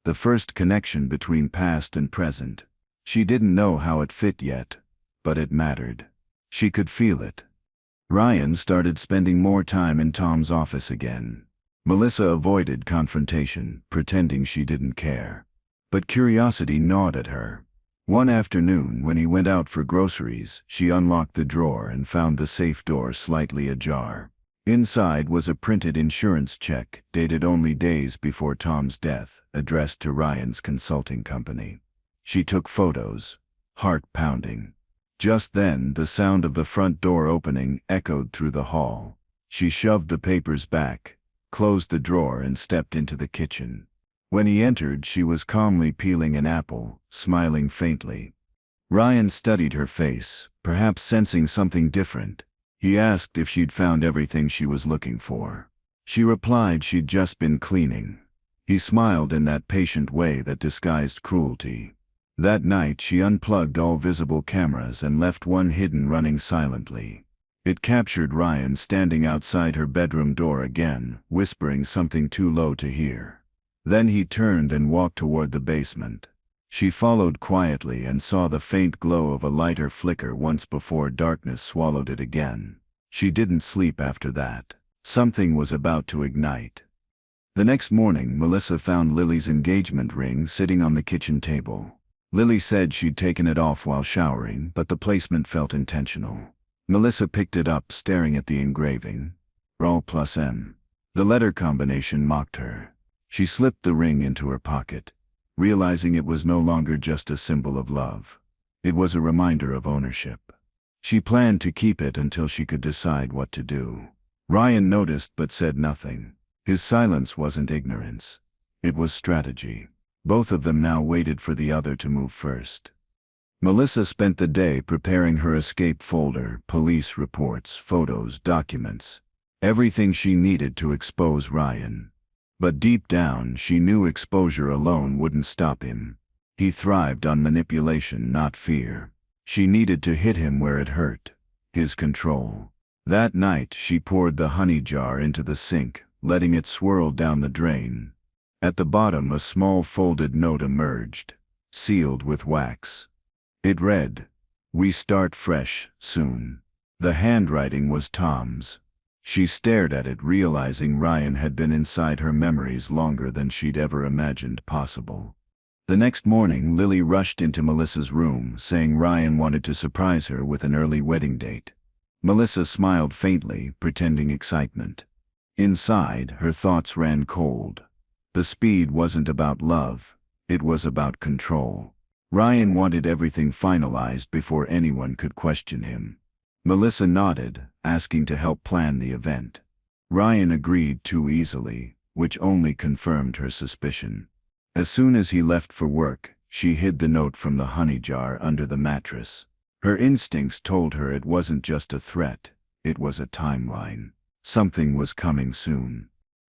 The first connection between past and present. She didn't know how it fit yet, but it mattered. She could feel it. Ryan started spending more time in Tom's office again. Melissa avoided confrontation, pretending she didn't care. But curiosity gnawed at her. One afternoon, when he went out for groceries, she unlocked the drawer and found the safe door slightly ajar. Inside was a printed insurance check, dated only days before Tom's death, addressed to Ryan's consulting company. She took photos, heart pounding. Just then, the sound of the front door opening echoed through the hall. She shoved the papers back, closed the drawer and stepped into the kitchen. When he entered, she was calmly peeling an apple, smiling faintly. Ryan studied her face, perhaps sensing something different. He asked if she'd found everything she was looking for. She replied she'd just been cleaning. He smiled in that patient way that disguised cruelty. That night she unplugged all visible cameras and left one hidden running silently. It captured Ryan standing outside her bedroom door again, whispering something too low to hear. Then he turned and walked toward the basement. She followed quietly and saw the faint glow of a lighter flicker once before darkness swallowed it again. She didn't sleep after that. Something was about to ignite. The next morning, Melissa found Lily's engagement ring sitting on the kitchen table. Lily said she'd taken it off while showering, but the placement felt intentional. Melissa picked it up, staring at the engraving. R+M. The letter combination mocked her. She slipped the ring into her pocket, realizing it was no longer just a symbol of love. It was a reminder of ownership. She planned to keep it until she could decide what to do. Ryan noticed but said nothing. His silence wasn't ignorance. It was strategy. Both of them now waited for the other to move first. Melissa spent the day preparing her escape folder, police reports, photos, documents. Everything she needed to expose Ryan. But deep down, she knew exposure alone wouldn't stop him. He thrived on manipulation, not fear. She needed to hit him where it hurt. His control. That night, she poured the honey jar into the sink, letting it swirl down the drain. At the bottom, a small folded note emerged, sealed with wax. It read, "We start fresh, soon." The handwriting was Tom's. She stared at it, realizing Ryan had been inside her memories longer than she'd ever imagined possible. The next morning, Lily rushed into Melissa's room, saying Ryan wanted to surprise her with an early wedding date. Melissa smiled faintly, pretending excitement. Inside, her thoughts ran cold. The speed wasn't about love, it was about control. Ryan wanted everything finalized before anyone could question him. Melissa nodded, asking to help plan the event. Ryan agreed too easily, which only confirmed her suspicion. As soon as he left for work, she hid the note from the honey jar under the mattress. Her instincts told her it wasn't just a threat, it was a timeline. Something was coming soon.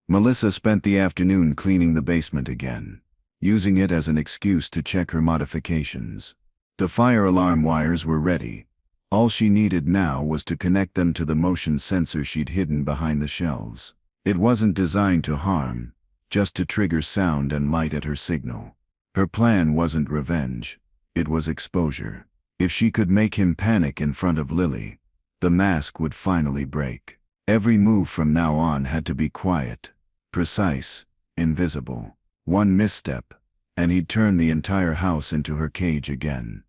Melissa spent the afternoon cleaning the basement again, using it as an excuse to check her modifications. The fire alarm wires were ready. All she needed now was to connect them to the motion sensor she'd hidden behind the shelves. It wasn't designed to harm, just to trigger sound and light at her signal. Her plan wasn't revenge, it was exposure. If she could make him panic in front of Lily, the mask would finally break. Every move from now on had to be quiet, precise, invisible. One misstep, and he'd turn the entire house into her cage again.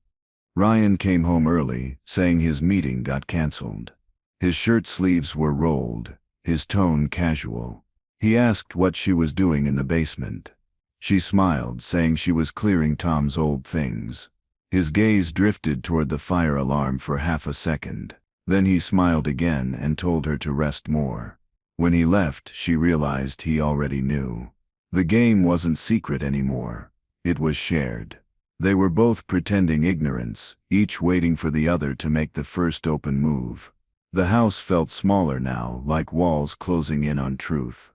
Ryan came home early, saying his meeting got canceled. His shirt sleeves were rolled, his tone casual. He asked what she was doing in the basement. She smiled, saying she was clearing Tom's old things. His gaze drifted toward the fire alarm for half a second. Then he smiled again and told her to rest more. When he left, she realized he already knew. The game wasn't secret anymore. It was shared. They were both pretending ignorance, each waiting for the other to make the first open move. The house felt smaller now, like walls closing in on truth.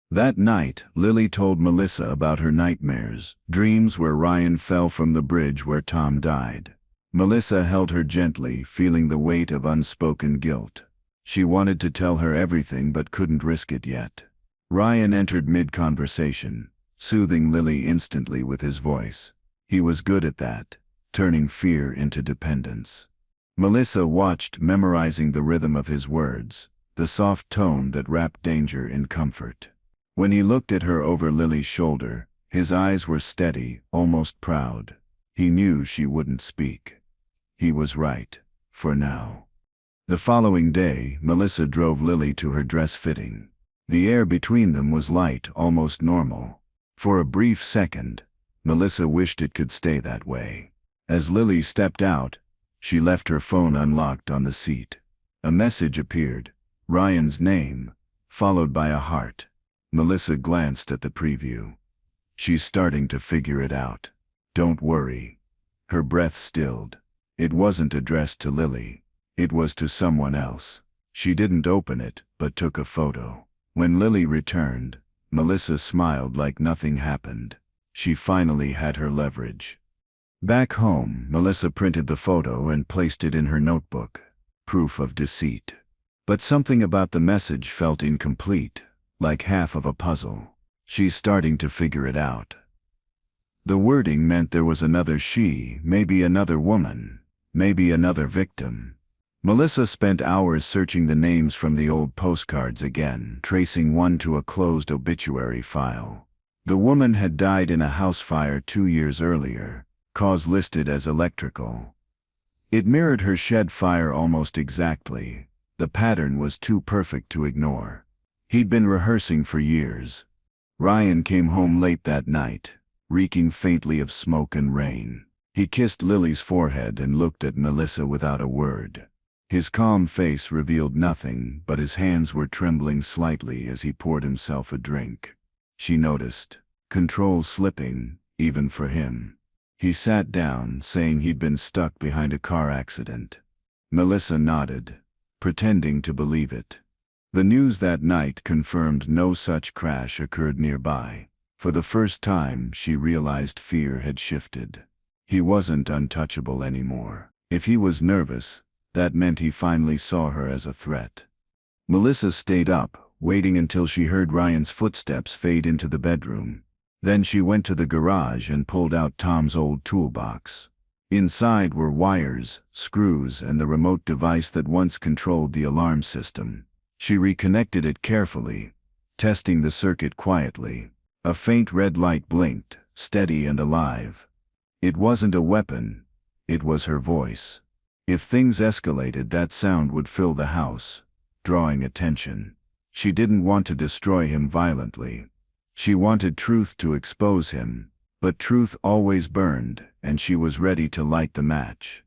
That night, Lily told Melissa about her nightmares, dreams where Ryan fell from the bridge where Tom died. Melissa held her gently, feeling the weight of unspoken guilt. She wanted to tell her everything but couldn't risk it yet. Ryan entered mid-conversation, soothing Lily instantly with his voice. He was good at that, turning fear into dependence. Melissa watched, memorizing the rhythm of his words, the soft tone that wrapped danger in comfort. When he looked at her over Lily's shoulder, his eyes were steady, almost proud. He knew she wouldn't speak. He was right, for now. The following day, Melissa drove Lily to her dress fitting. The air between them was light, almost normal. For a brief second, Melissa wished it could stay that way. As Lily stepped out, she left her phone unlocked on the seat. A message appeared, Ryan's name, followed by a heart. Melissa glanced at the preview. She's starting to figure it out. Don't worry. Her breath stilled. It wasn't addressed to Lily. It was to someone else. She didn't open it, but took a photo. When Lily returned, Melissa smiled like nothing happened. She finally had her leverage. Back home, Melissa printed the photo and placed it in her notebook. Proof of deceit. But something about the message felt incomplete, like half of a puzzle. She's starting to figure it out. The wording meant there was another she, maybe another woman, maybe another victim. Melissa spent hours searching the names from the old postcards again, tracing one to a closed obituary file. The woman had died in a house fire 2 years earlier, cause listed as electrical. It mirrored her shed fire almost exactly. The pattern was too perfect to ignore. He'd been rehearsing for years. Ryan came home late that night, reeking faintly of smoke and rain. He kissed Lily's forehead and looked at Melissa without a word. His calm face revealed nothing, but his hands were trembling slightly as he poured himself a drink. She noticed, control slipping, even for him. He sat down, saying he'd been stuck behind a car accident. Melissa nodded, pretending to believe it. The news that night confirmed no such crash occurred nearby. For the first time, she realized fear had shifted. He wasn't untouchable anymore. If he was nervous, that meant he finally saw her as a threat. Melissa stayed up, waiting until she heard Ryan's footsteps fade into the bedroom. Then she went to the garage and pulled out Tom's old toolbox. Inside were wires, screws, and the remote device that once controlled the alarm system. She reconnected it carefully, testing the circuit quietly. A faint red light blinked, steady and alive. It wasn't a weapon, it was her voice. If things escalated, that sound would fill the house, drawing attention. She didn't want to destroy him violently. She wanted truth to expose him, but truth always burned, and she was ready to light the match.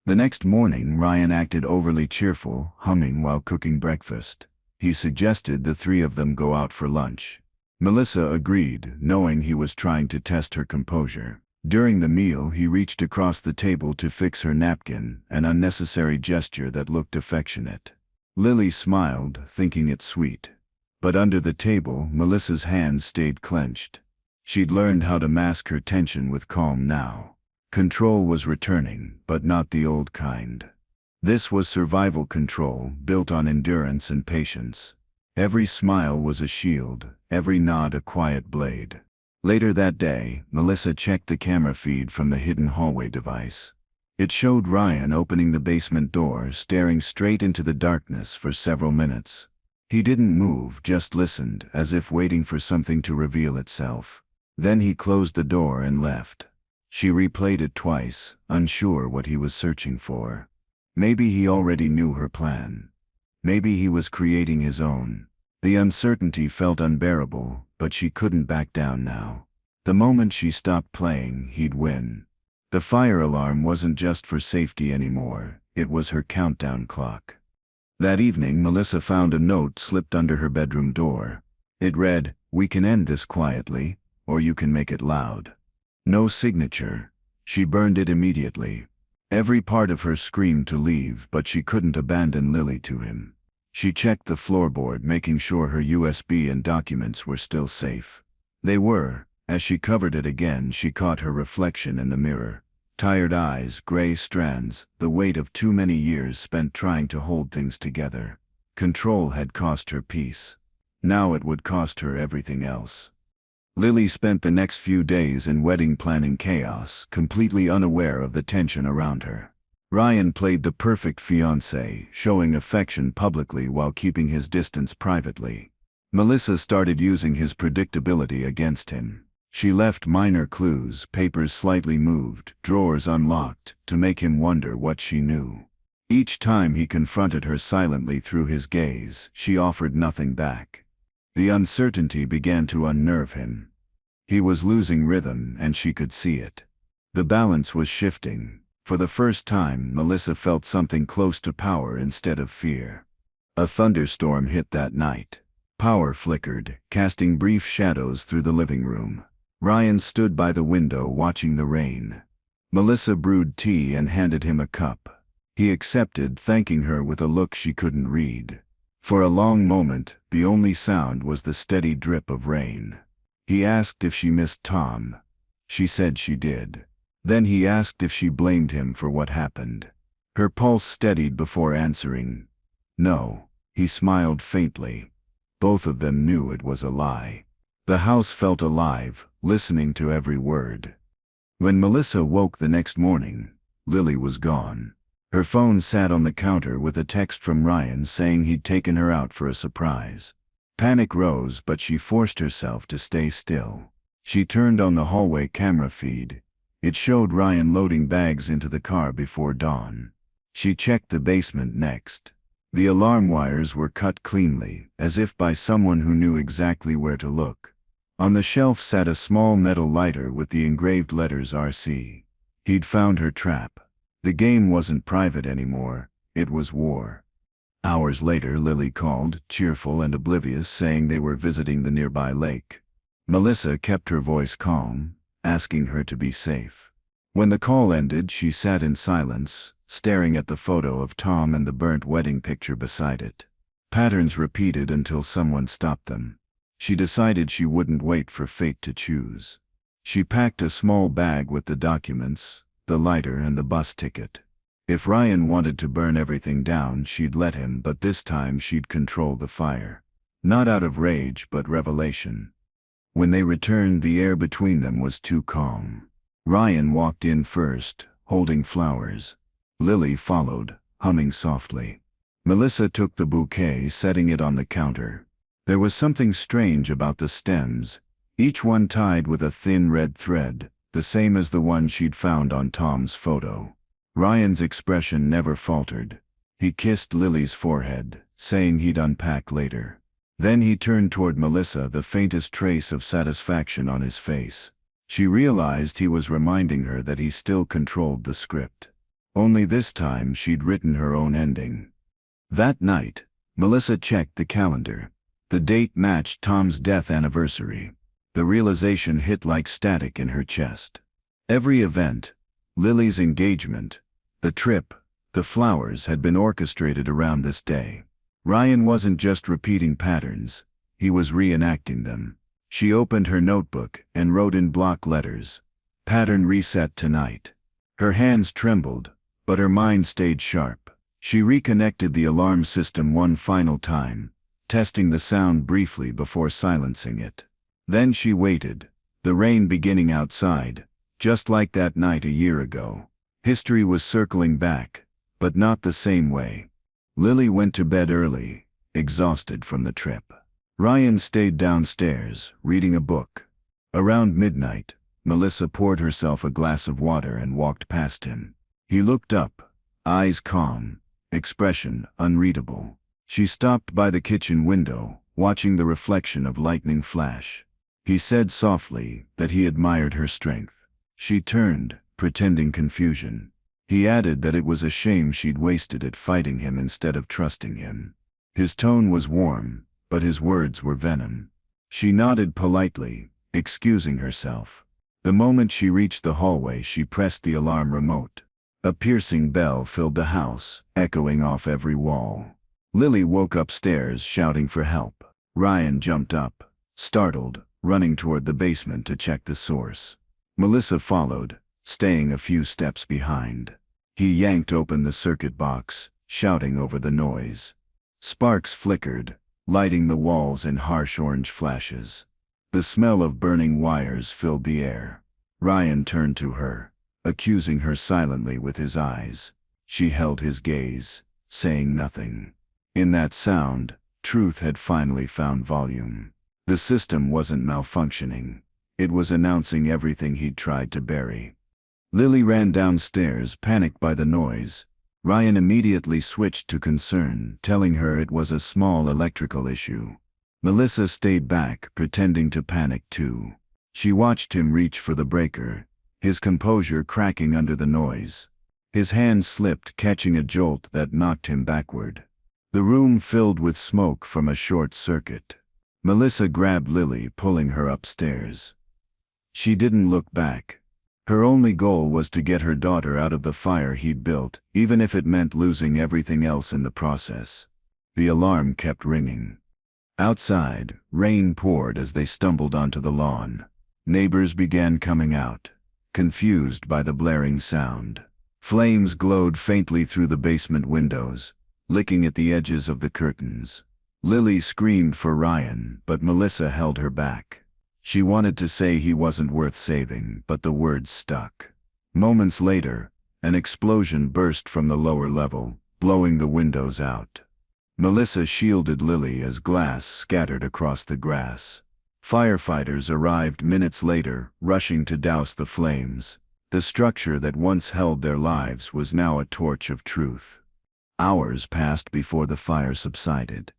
The next morning, Ryan acted overly cheerful, humming while cooking breakfast. He suggested the three of them go out for lunch. Melissa agreed, knowing he was trying to test her composure. During the meal, he reached across the table to fix her napkin, an unnecessary gesture that looked affectionate. Lily smiled, thinking it sweet. But under the table, Melissa's hands stayed clenched. She'd learned how to mask her tension with calm now. Control was returning, but not the old kind. This was survival control, built on endurance and patience. Every smile was a shield, every nod a quiet blade. Later that day, Melissa checked the camera feed from the hidden hallway device. It showed Ryan opening the basement door, staring straight into the darkness for several minutes. He didn't move, just listened, as if waiting for something to reveal itself. Then he closed the door and left. She replayed it twice, unsure what he was searching for. Maybe he already knew her plan. Maybe he was creating his own. The uncertainty felt unbearable, but she couldn't back down now. The moment she stopped playing, he'd win. The fire alarm wasn't just for safety anymore, it was her countdown clock. That evening, Melissa found a note slipped under her bedroom door. It read, "We can end this quietly, or you can make it loud." No signature. She burned it immediately. Every part of her screamed to leave, but she couldn't abandon Lily to him. She checked the floorboard, making sure her USB and documents were still safe. They were. As she covered it again, she caught her reflection in the mirror. Tired eyes, gray strands, the weight of too many years spent trying to hold things together. Control had cost her peace. Now it would cost her everything else. Lily spent the next few days in wedding planning chaos, completely unaware of the tension around her. Ryan played the perfect fiancé, showing affection publicly while keeping his distance privately. Melissa started using his predictability against him. She left minor clues, papers slightly moved, drawers unlocked, to make him wonder what she knew. Each time he confronted her silently through his gaze, she offered nothing back. The uncertainty began to unnerve him. He was losing rhythm, and she could see it. The balance was shifting. For the first time, Melissa felt something close to power instead of fear. A thunderstorm hit that night. Power flickered, casting brief shadows through the living room. Ryan stood by the window watching the rain. Melissa brewed tea and handed him a cup. He accepted, thanking her with a look she couldn't read. For a long moment, the only sound was the steady drip of rain. He asked if she missed Tom. She said she did. Then he asked if she blamed him for what happened. Her pulse steadied before answering. No. He smiled faintly. Both of them knew it was a lie. The house felt alive, listening to every word. When Melissa woke the next morning, Lily was gone. Her phone sat on the counter with a text from Ryan saying he'd taken her out for a surprise. Panic rose, but she forced herself to stay still. She turned on the hallway camera feed. It showed Ryan loading bags into the car before dawn. She checked the basement next. The alarm wires were cut cleanly, as if by someone who knew exactly where to look. On the shelf sat a small metal lighter with the engraved letters RC. He'd found her trap. The game wasn't private anymore, it was war. Hours later, Lily called, cheerful and oblivious, saying they were visiting the nearby lake. Melissa kept her voice calm, asking her to be safe. When the call ended, she sat in silence, staring at the photo of Tom and the burnt wedding picture beside it. Patterns repeated until someone stopped them. She decided she wouldn't wait for fate to choose. She packed a small bag with the documents, the lighter and the bus ticket. If Ryan wanted to burn everything down, she'd let him, but this time she'd control the fire. Not out of rage, but revelation. When they returned, the air between them was too calm. Ryan walked in first, holding flowers. Lily followed, humming softly. Melissa took the bouquet, setting it on the counter. There was something strange about the stems, each one tied with a thin red thread, the same as the one she'd found on Tom's photo. Ryan's expression never faltered. He kissed Lily's forehead, saying he'd unpack later. Then he turned toward Melissa, the faintest trace of satisfaction on his face. She realized he was reminding her that he still controlled the script. Only this time she'd written her own ending. That night, Melissa checked the calendar. The date matched Tom's death anniversary. The realization hit like static in her chest. Every event, Lily's engagement, the trip, the flowers, had been orchestrated around this day. Ryan wasn't just repeating patterns, he was reenacting them. She opened her notebook and wrote in block letters, "Pattern reset tonight." Her hands trembled, but her mind stayed sharp. She reconnected the alarm system one final time, testing the sound briefly before silencing it. Then she waited, the rain beginning outside, just like that night a year ago. History was circling back, but not the same way. Lily went to bed early, exhausted from the trip. Ryan stayed downstairs, reading a book. Around midnight, Melissa poured herself a glass of water and walked past him. He looked up, eyes calm, expression unreadable. She stopped by the kitchen window, watching the reflection of lightning flash. He said softly that he admired her strength. She turned, pretending confusion. He added that it was a shame she'd wasted it fighting him instead of trusting him. His tone was warm, but his words were venom. She nodded politely, excusing herself. The moment she reached the hallway, she pressed the alarm remote. A piercing bell filled the house, echoing off every wall. Lily woke upstairs, shouting for help. Ryan jumped up, startled, running toward the basement to check the source. Melissa followed, staying a few steps behind. He yanked open the circuit box, shouting over the noise. Sparks flickered, lighting the walls in harsh orange flashes. The smell of burning wires filled the air. Ryan turned to her, accusing her silently with his eyes. She held his gaze, saying nothing. In that sound, Truth had finally found volume. The system wasn't malfunctioning. It was announcing everything he'd tried to bury. Lily ran downstairs, panicked by the noise. Ryan immediately switched to concern, telling her it was a small electrical issue. Melissa stayed back, pretending to panic too. She watched him reach for the breaker, his composure cracking under the noise. His hand slipped, catching a jolt that knocked him backward. The room filled with smoke from a short circuit. Melissa grabbed Lily, pulling her upstairs. She didn't look back. Her only goal was to get her daughter out of the fire he'd built, even if it meant losing everything else in the process. The alarm kept ringing. Outside, rain poured as they stumbled onto the lawn. Neighbors began coming out, confused by the blaring sound. Flames glowed faintly through the basement windows, licking at the edges of the curtains. Lily screamed for Ryan, but Melissa held her back. She wanted to say he wasn't worth saving, but the words stuck. Moments later, an explosion burst from the lower level, blowing the windows out. Melissa shielded Lily as glass scattered across the grass. Firefighters arrived minutes later, rushing to douse the flames. The structure that once held their lives was now a torch of truth. Hours passed before the fire subsided.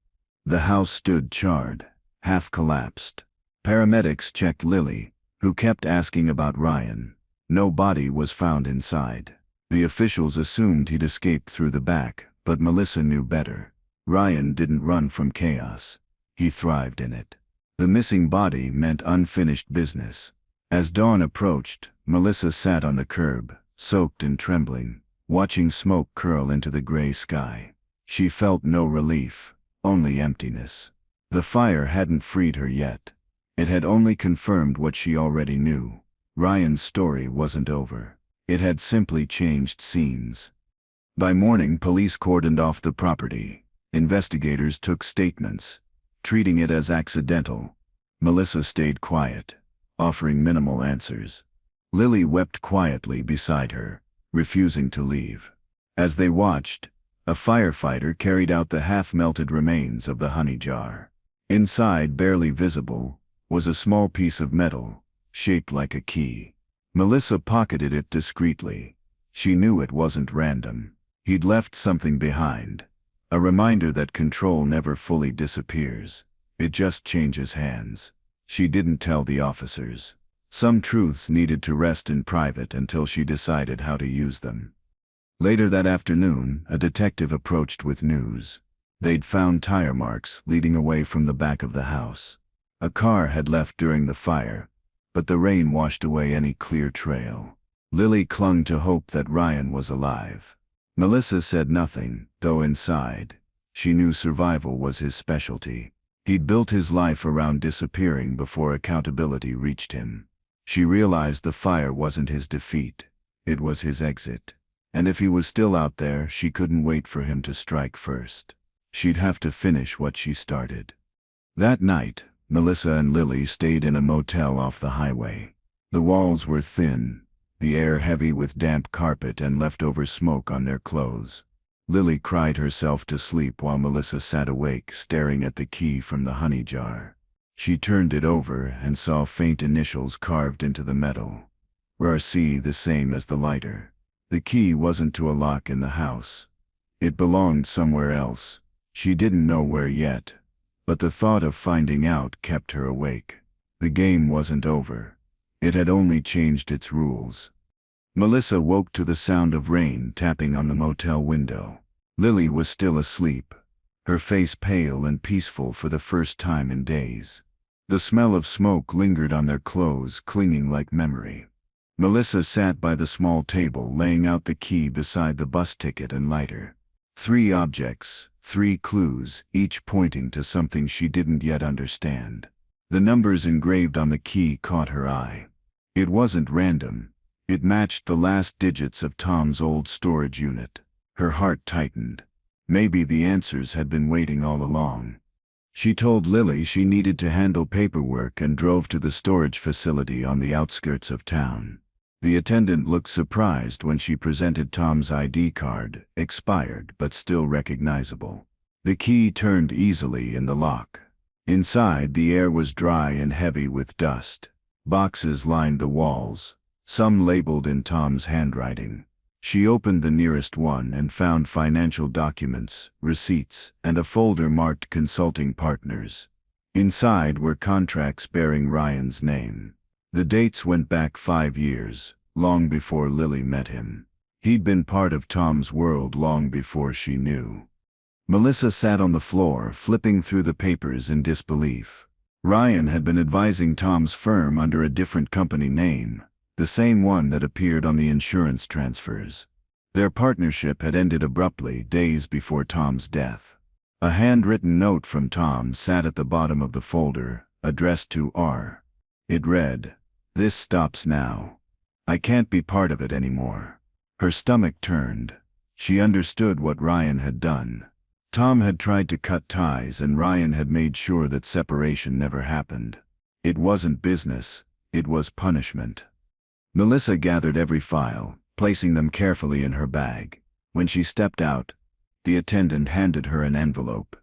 The house stood charred, half collapsed. Paramedics checked Lily, who kept asking about Ryan. No body was found inside. The officials assumed he'd escaped through the back, but Melissa knew better. Ryan didn't run from chaos. He thrived in it. The missing body meant unfinished business. As dawn approached, Melissa sat on the curb, soaked and trembling, watching smoke curl into the gray sky. She felt no relief, only emptiness. The fire hadn't freed her yet. It had only confirmed what she already knew. Ryan's story wasn't over. It had simply changed scenes. By morning, police cordoned off the property. Investigators took statements, treating it as accidental. Melissa stayed quiet, offering minimal answers. Lily wept quietly beside her, refusing to leave. As they watched, a firefighter carried out the half-melted remains of the honey jar. Inside, barely visible, was a small piece of metal, shaped like a key. Melissa pocketed it discreetly. She knew it wasn't random. He'd left something behind. A reminder that control never fully disappears. It just changes hands. She didn't tell the officers. Some truths needed to rest in private until she decided how to use them. Later that afternoon, a detective approached with news. They'd found tire marks leading away from the back of the house. A car had left during the fire, but the rain washed away any clear trail. Lily clung to hope that Ryan was alive. Melissa said nothing, though inside, she knew survival was his specialty. He'd built his life around disappearing before accountability reached him. She realized the fire wasn't his defeat, it was his exit. And if he was still out there, she couldn't wait for him to strike first. She'd have to finish what she started. That night, Melissa and Lily stayed in a motel off the highway. The walls were thin, the air heavy with damp carpet and leftover smoke on their clothes. Lily cried herself to sleep while Melissa sat awake, staring at the key from the honey jar. She turned it over and saw faint initials carved into the metal. RC, the same as the lighter. The key wasn't to a lock in the house. It belonged somewhere else. She didn't know where yet, but the thought of finding out kept her awake. The game wasn't over. It had only changed its rules. Melissa woke to the sound of rain tapping on the motel window. Lily was still asleep, her face pale and peaceful for the first time in days. The smell of smoke lingered on their clothes, clinging like memory. Melissa sat by the small table, laying out the key beside the bus ticket and lighter. 3 objects, 3 clues, each pointing to something she didn't yet understand. The numbers engraved on the key caught her eye. It wasn't random. It matched the last digits of Tom's old storage unit. Her heart tightened. Maybe the answers had been waiting all along. She told Lily she needed to handle paperwork and drove to the storage facility on the outskirts of town. The attendant looked surprised when she presented Tom's ID card, expired but still recognizable. The key turned easily in the lock. Inside, the air was dry and heavy with dust. Boxes lined the walls, some labeled in Tom's handwriting. She opened the nearest one and found financial documents, receipts, and a folder marked Consulting Partners. Inside were contracts bearing Ryan's name. The dates went back 5 years, long before Lily met him. He'd been part of Tom's world long before she knew. Melissa sat on the floor, flipping through the papers in disbelief. Ryan had been advising Tom's firm under a different company name, the same one that appeared on the insurance transfers. Their partnership had ended abruptly days before Tom's death. A handwritten note from Tom sat at the bottom of the folder, addressed to R. It read, "This stops now. I can't be part of it anymore." Her stomach turned. She understood what Ryan had done. Tom had tried to cut ties and Ryan had made sure that separation never happened. It wasn't business, it was punishment. Melissa gathered every file, placing them carefully in her bag. When she stepped out, the attendant handed her an envelope.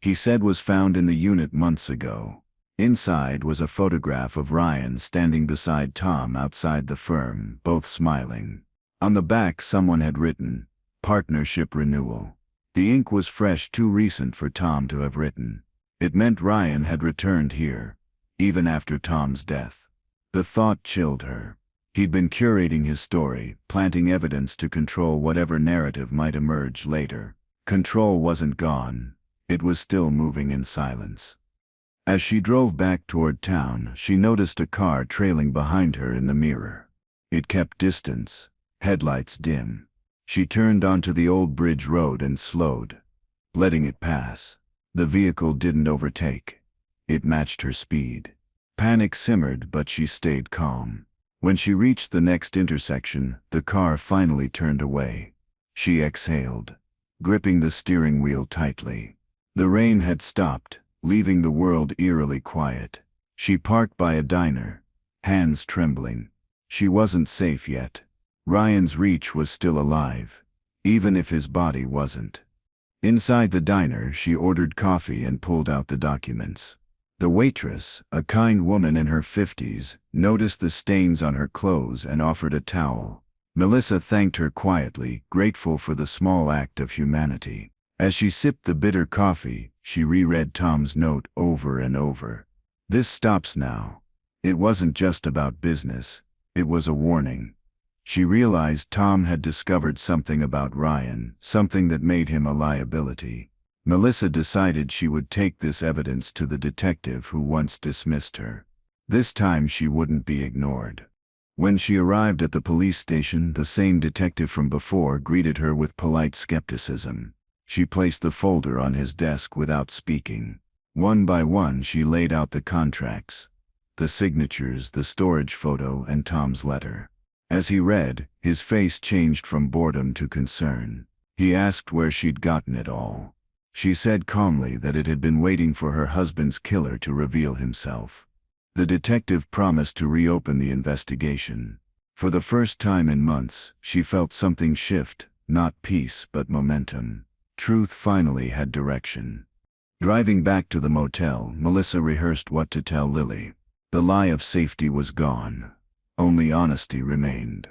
He said was found in the unit months ago. Inside was a photograph of Ryan standing beside Tom outside the firm, both smiling. On the back someone had written, "Partnership Renewal." The ink was fresh, too recent for Tom to have written. It meant Ryan had returned here, even after Tom's death. The thought chilled her. He'd been curating his story, planting evidence to control whatever narrative might emerge later. Control wasn't gone. It was still moving in silence. As she drove back toward town, she noticed a car trailing behind her in the mirror. It kept distance, headlights dim. She turned onto the old bridge road and slowed, letting it pass. The vehicle didn't overtake. It matched her speed. Panic simmered, but she stayed calm. When she reached the next intersection, the car finally turned away. She exhaled, gripping the steering wheel tightly. The rain had stopped, leaving the world eerily quiet. She parked by a diner, hands trembling. She wasn't safe yet. Ryan's reach was still alive, even if his body wasn't. Inside the diner, she ordered coffee and pulled out the documents. The waitress, a kind woman in her 50s, noticed the stains on her clothes and offered a towel. Melissa thanked her quietly, grateful for the small act of humanity. As she sipped the bitter coffee, she reread Tom's note over and over. This stops now. It wasn't just about business. It was a warning. She realized Tom had discovered something about Ryan, something that made him a liability. Melissa decided she would take this evidence to the detective who once dismissed her. This time she wouldn't be ignored. When she arrived at the police station, the same detective from before greeted her with polite skepticism. She placed the folder on his desk without speaking. One by one she laid out the contracts, the signatures, the storage photo, and Tom's letter. As he read, his face changed from boredom to concern. He asked where she'd gotten it all. She said calmly that it had been waiting for her husband's killer to reveal himself. The detective promised to reopen the investigation. For the first time in months, she felt something shift, not peace but momentum. Truth finally had direction. Driving back to the motel, Melissa rehearsed what to tell Lily. The lie of safety was gone. Only honesty remained.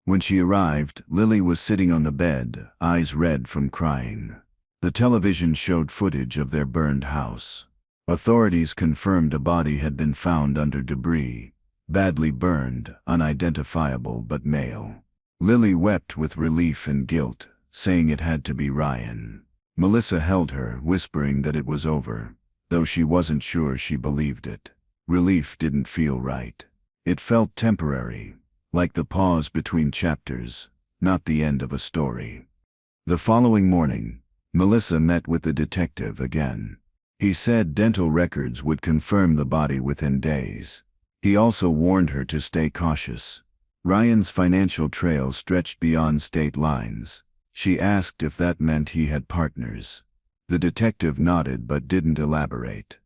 When she arrived, Lily was sitting on the bed, eyes red from crying. The television showed footage of their burned house. Authorities confirmed a body had been found under debris, badly burned, unidentifiable but male. Lily wept with relief and guilt, saying it had to be Ryan. Melissa held her, whispering that it was over, though she wasn't sure she believed it. Relief didn't feel right. It felt temporary, like the pause between chapters, not the end of a story. The following morning, Melissa met with the detective again. He said dental records would confirm the body within days. He also warned her to stay cautious. Ryan's financial trail stretched beyond state lines. She asked if that meant he had partners. The detective nodded but didn't elaborate.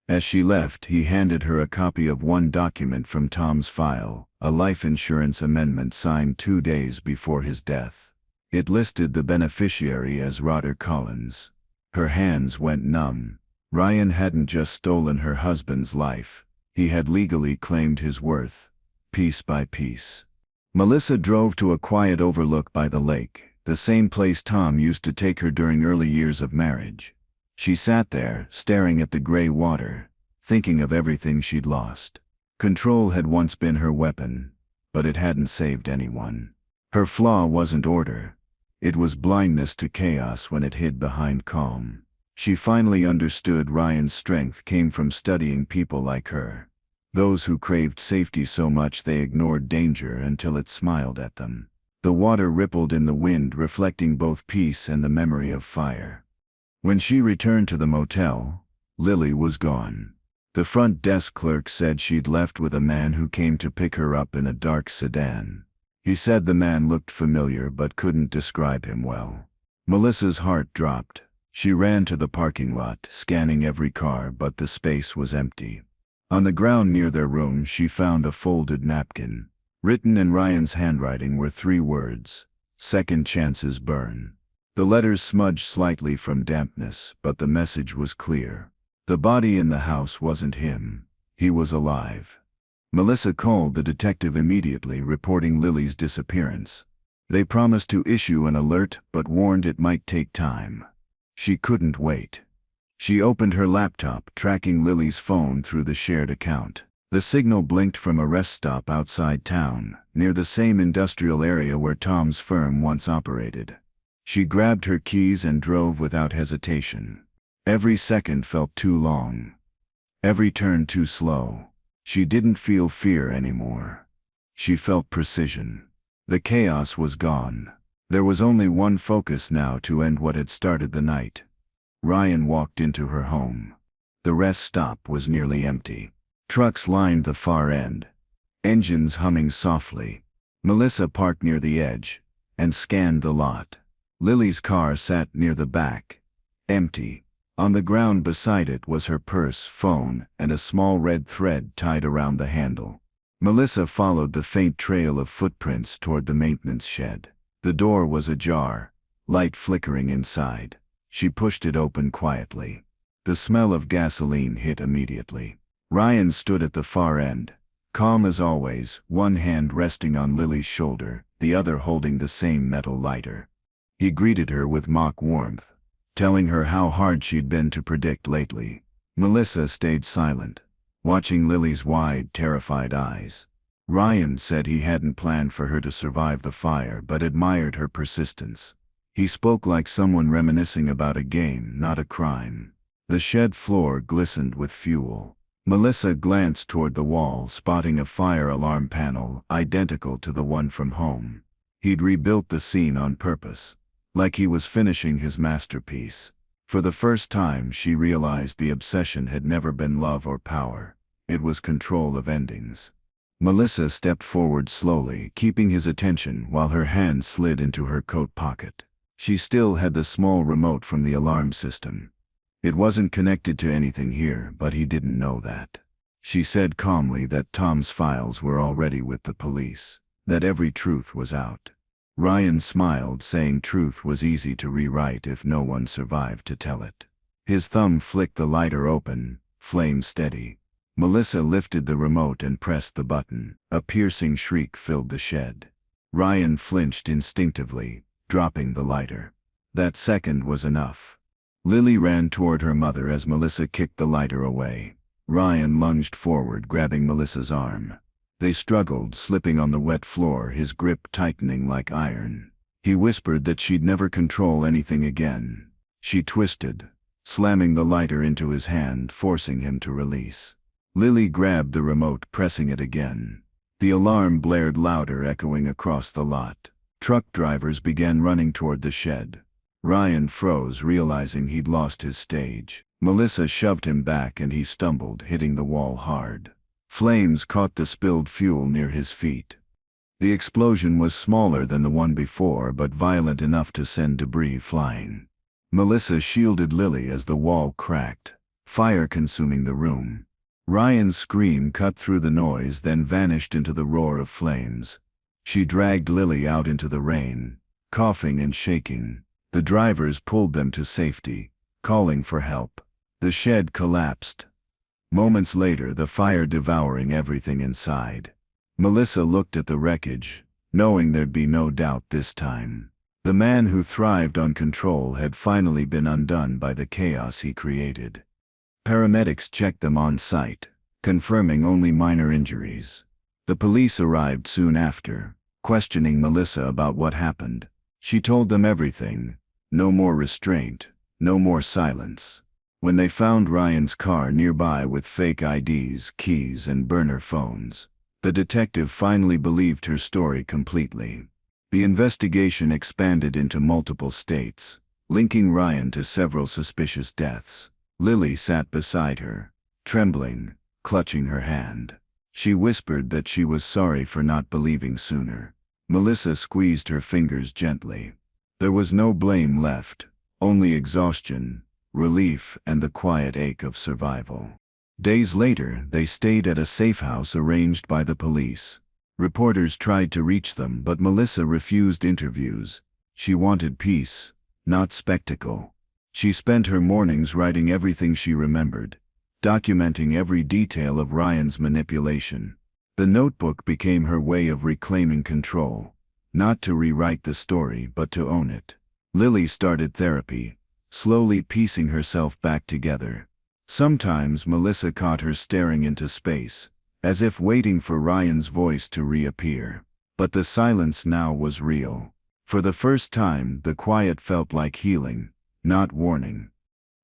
As she left, he handed her a copy of one document from Tom's file, a life insurance amendment signed 2 days before his death. It listed the beneficiary as Roger Collins. Her hands went numb. Ryan hadn't just stolen her husband's life. He had legally claimed his worth, piece by piece. Melissa drove to a quiet overlook by the lake, the same place Tom used to take her during early years of marriage. She sat there, staring at the gray water, thinking of everything she'd lost. Control had once been her weapon, but it hadn't saved anyone. Her flaw wasn't order. It was blindness to chaos when it hid behind calm. She finally understood Ryan's strength came from studying people like her. Those who craved safety so much they ignored danger until it smiled at them. The water rippled in the wind, reflecting both peace and the memory of fire. When she returned to the motel, Lily was gone. The front desk clerk said she'd left with a man who came to pick her up in a dark sedan. He said the man looked familiar but couldn't describe him well. Melissa's heart dropped. She ran to the parking lot, scanning every car, but the space was empty. On the ground near their room she found a folded napkin. Written in Ryan's handwriting were 3 words: "Second chances burn." The letters smudged slightly from dampness, but the message was clear. The body in the house wasn't him. He was alive. Melissa called the detective immediately, reporting Lily's disappearance. They promised to issue an alert but warned it might take time. She couldn't wait. She opened her laptop, tracking Lily's phone through the shared account. The signal blinked from a rest stop outside town, near the same industrial area where Tom's firm once operated. She grabbed her keys and drove without hesitation. Every second felt too long. Every turn too slow. She didn't feel fear anymore. She felt precision. The chaos was gone. There was only one focus now to end what had started the night. Ryan walked into her home. The rest stop was nearly empty. Trucks lined the far end, engines humming softly. Melissa parked near the edge and scanned the lot. Lily's car sat near the back, empty. On the ground beside it was her purse, phone, and a small red thread tied around the handle. Melissa followed the faint trail of footprints toward the maintenance shed. The door was ajar, light flickering inside. She pushed it open quietly. The smell of gasoline hit immediately. Ryan stood at the far end, calm as always, one hand resting on Lily's shoulder, the other holding the same metal lighter. He greeted her with mock warmth, telling her how hard she'd been to predict lately. Melissa stayed silent, watching Lily's wide, terrified eyes. Ryan said he hadn't planned for her to survive the fire but admired her persistence. He spoke like someone reminiscing about a game, not a crime. The shed floor glistened with fuel. Melissa glanced toward the wall, spotting a fire alarm panel identical to the one from home. He'd rebuilt the scene on purpose, like he was finishing his masterpiece. For the first time she realized the obsession had never been love or power. It was control of endings. Melissa stepped forward slowly, keeping his attention while her hand slid into her coat pocket. She still had the small remote from the alarm system. It wasn't connected to anything here, but he didn't know that. She said calmly that Tom's files were already with the police, that every truth was out. Ryan smiled, saying truth was easy to rewrite if no one survived to tell it. His thumb flicked the lighter open, flame steady. Melissa lifted the remote and pressed the button. A piercing shriek filled the shed. Ryan flinched instinctively, dropping the lighter. That second was enough. Lily ran toward her mother as Melissa kicked the lighter away. Ryan lunged forward, grabbing Melissa's arm. They struggled, slipping on the wet floor, his grip tightening like iron. He whispered that she'd never control anything again. She twisted, slamming the lighter into his hand, forcing him to release. Lily grabbed the remote, pressing it again. The alarm blared louder, echoing across the lot. Truck drivers began running toward the shed. Ryan froze, realizing he'd lost his stage. Melissa shoved him back and he stumbled, hitting the wall hard. Flames caught the spilled fuel near his feet. The explosion was smaller than the one before, but violent enough to send debris flying. Melissa shielded Lily as the wall cracked, fire consuming the room. Ryan's scream cut through the noise, then vanished into the roar of flames. She dragged Lily out into the rain, coughing and shaking. The drivers pulled them to safety, calling for help. The shed collapsed. Moments later, the fire devouring everything inside. Melissa looked at the wreckage, knowing there'd be no doubt this time. The man who thrived on control had finally been undone by the chaos he created. Paramedics checked them on site, confirming only minor injuries. The police arrived soon after, questioning Melissa about what happened. She told them everything. No more restraint, no more silence. When they found Ryan's car nearby with fake IDs, keys, and burner phones, the detective finally believed her story completely. The investigation expanded into multiple states, linking Ryan to several suspicious deaths. Lily sat beside her, trembling, clutching her hand. She whispered that she was sorry for not believing sooner. Melissa squeezed her fingers gently. There was no blame left, only exhaustion, relief, and the quiet ache of survival. Days later, they stayed at a safe house arranged by the police. Reporters tried to reach them, but Melissa refused interviews. She wanted peace, not spectacle. She spent her mornings writing everything she remembered, documenting every detail of Ryan's manipulation. The notebook became her way of reclaiming control, not to rewrite the story but to own it. Lily started therapy, slowly piecing herself back together. Sometimes Melissa caught her staring into space, as if waiting for Ryan's voice to reappear. But the silence now was real. For the first time, the quiet felt like healing, not warning.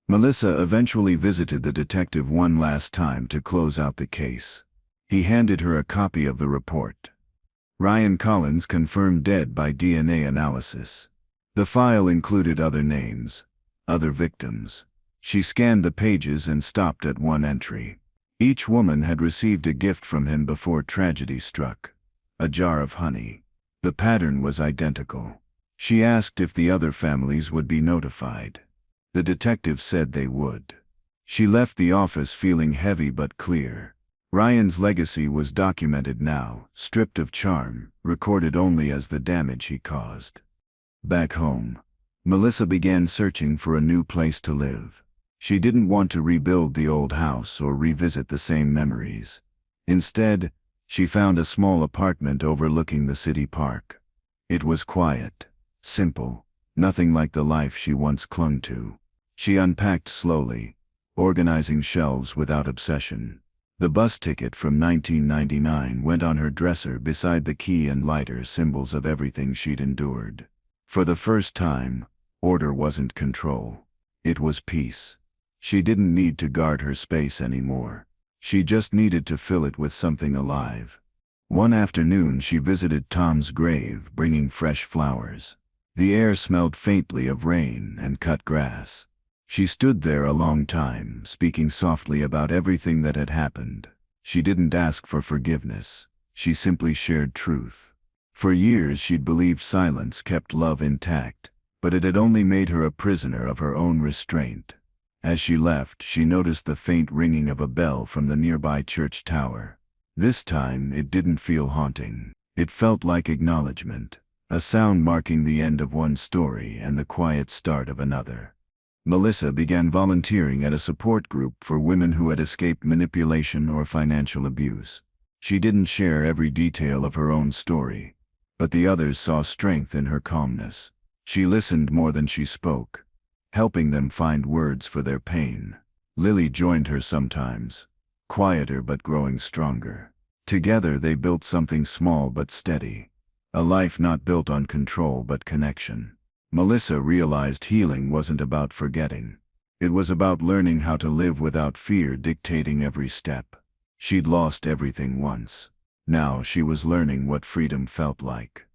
Melissa eventually visited the detective one last time to close out the case. He handed her a copy of the report. Ryan Collins confirmed dead by DNA analysis. The file included other names, other victims. She scanned the pages and stopped at one entry. Each woman had received a gift from him before tragedy struck. A jar of honey. The pattern was identical. She asked if the other families would be notified. The detective said they would. She left the office feeling heavy but clear. Ryan's legacy was documented now, stripped of charm, recorded only as the damage he caused. Back home, Melissa began searching for a new place to live. She didn't want to rebuild the old house or revisit the same memories. Instead, she found a small apartment overlooking the city park. It was quiet, simple, nothing like the life she once clung to. She unpacked slowly, organizing shelves without obsession. The bus ticket from 1999 went on her dresser beside the key and lighter, symbols of everything she'd endured. For the first time, order wasn't control. It was peace. She didn't need to guard her space anymore. She just needed to fill it with something alive. One afternoon she visited Tom's grave, bringing fresh flowers. The air smelled faintly of rain and cut grass. She stood there a long time, speaking softly about everything that had happened. She didn't ask for forgiveness. She simply shared truth. For years she'd believed silence kept love intact, but it had only made her a prisoner of her own restraint. As she left, she noticed the faint ringing of a bell from the nearby church tower. This time, it didn't feel haunting. It felt like acknowledgement, a sound marking the end of one story and the quiet start of another. Melissa began volunteering at a support group for women who had escaped manipulation or financial abuse. She didn't share every detail of her own story, but the others saw strength in her calmness. She listened more than she spoke, helping them find words for their pain. Lily joined her sometimes, quieter but growing stronger. Together they built something small but steady, a life not built on control but connection. Melissa realized healing wasn't about forgetting. It was about learning how to live without fear dictating every step. She'd lost everything once. Now she was learning what freedom felt like.